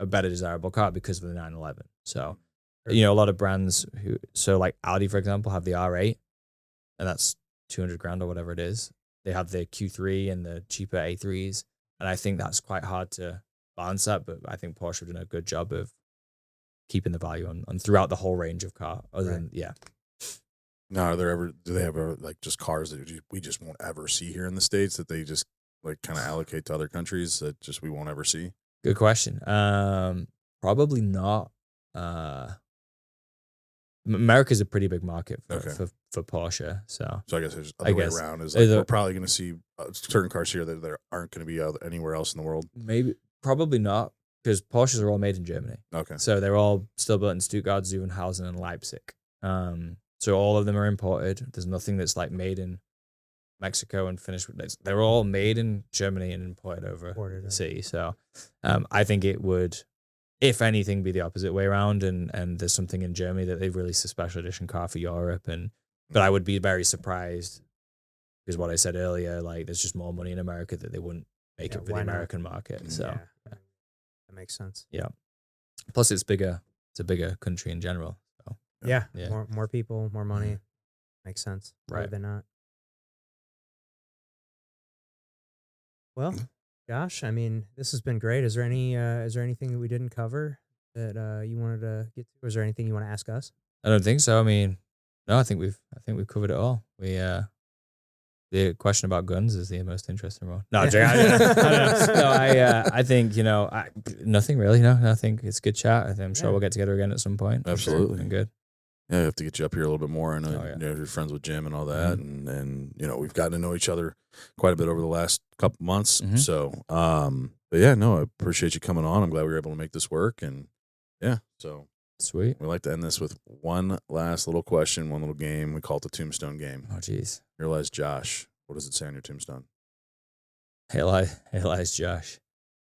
a better desirable car because of the 911. So, a lot of brands like Audi, for example, have the R8, and that's $200,000 or whatever it is. They have the Q3 and the cheaper A3s, and I think that's quite hard to balance that. But I think Porsche have done a good job of keeping the value on throughout the whole range of car. Now, do they have like just cars that we just won't ever see here in the States that they just like kind of allocate to other countries that just we won't ever see? Good question. Probably not. America's a pretty big market for Porsche, so I guess there's other way around. Is like we're probably going to see certain cars here that there aren't going to be anywhere else in the world. Maybe, probably not, because Porsches are all made in Germany. Okay, so they're all still built in Stuttgart, Zuffenhausen, and Leipzig. So all of them are imported. There's nothing that's like made in Mexico and finished with. They're all made in Germany and imported over the sea. So I think it would, if anything, be the opposite way around. And there's something in Germany that they've released a special edition car for Europe. But I would be very surprised because what I said earlier, like there's just more money in America that they wouldn't make it for the American market. So that makes sense. Yeah. Plus it's bigger. It's a bigger country in general. So yeah. More people, more money. Makes sense. Right. Than not. Well, Josh, I mean, this has been great. Is there anything that we didn't cover that you wanted to get to? Or is there anything you want to ask us? I don't think so. I mean, no, I think we've covered it all. The question about guns is the most interesting one. No, I think, nothing really. No, I think it's a good chat. I'm sure we'll get together again at some point. Absolutely. Been good. Yeah, I have to get you up here a little bit more. I know, you're friends with Jim and all that. Mm-hmm. And we've gotten to know each other quite a bit over the last couple months. Mm-hmm. So, but yeah, no, I appreciate you coming on. I'm glad we were able to make this work. And yeah, so sweet. We like to end this with one last little question, one little game. We call it the tombstone game. Oh, geez. Here lies Josh. What does it say on your tombstone? Here lies Josh.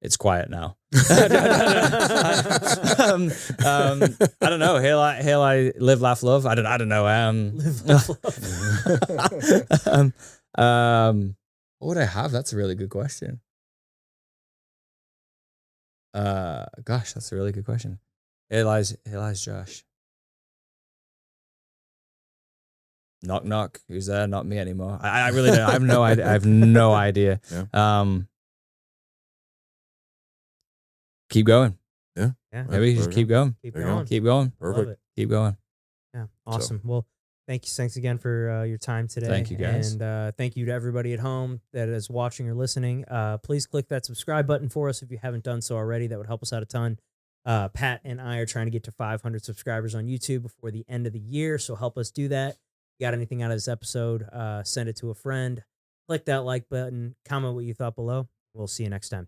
It's quiet now. I don't know. Here I live, laugh, love. I don't know. Live, laugh, love. What would I have? That's a really good question. Gosh, that's a really good question. Here lies Josh. Knock knock. Who's there? Not me anymore. I really don't. I have no idea. I have no idea. Yeah. Keep going. Yeah. Maybe just keep going. Keep going. Keep going. Perfect. Keep going. Yeah. Awesome. Well, thanks again for your time today. Thank you, guys. And thank you to everybody at home that is watching or listening. Please click that subscribe button for us if you haven't done so already. That would help us out a ton. Pat and I are trying to get to 500 subscribers on YouTube before the end of the year, so help us do that. If you got anything out of this episode, send it to a friend. Click that like button. Comment what you thought below. We'll see you next time.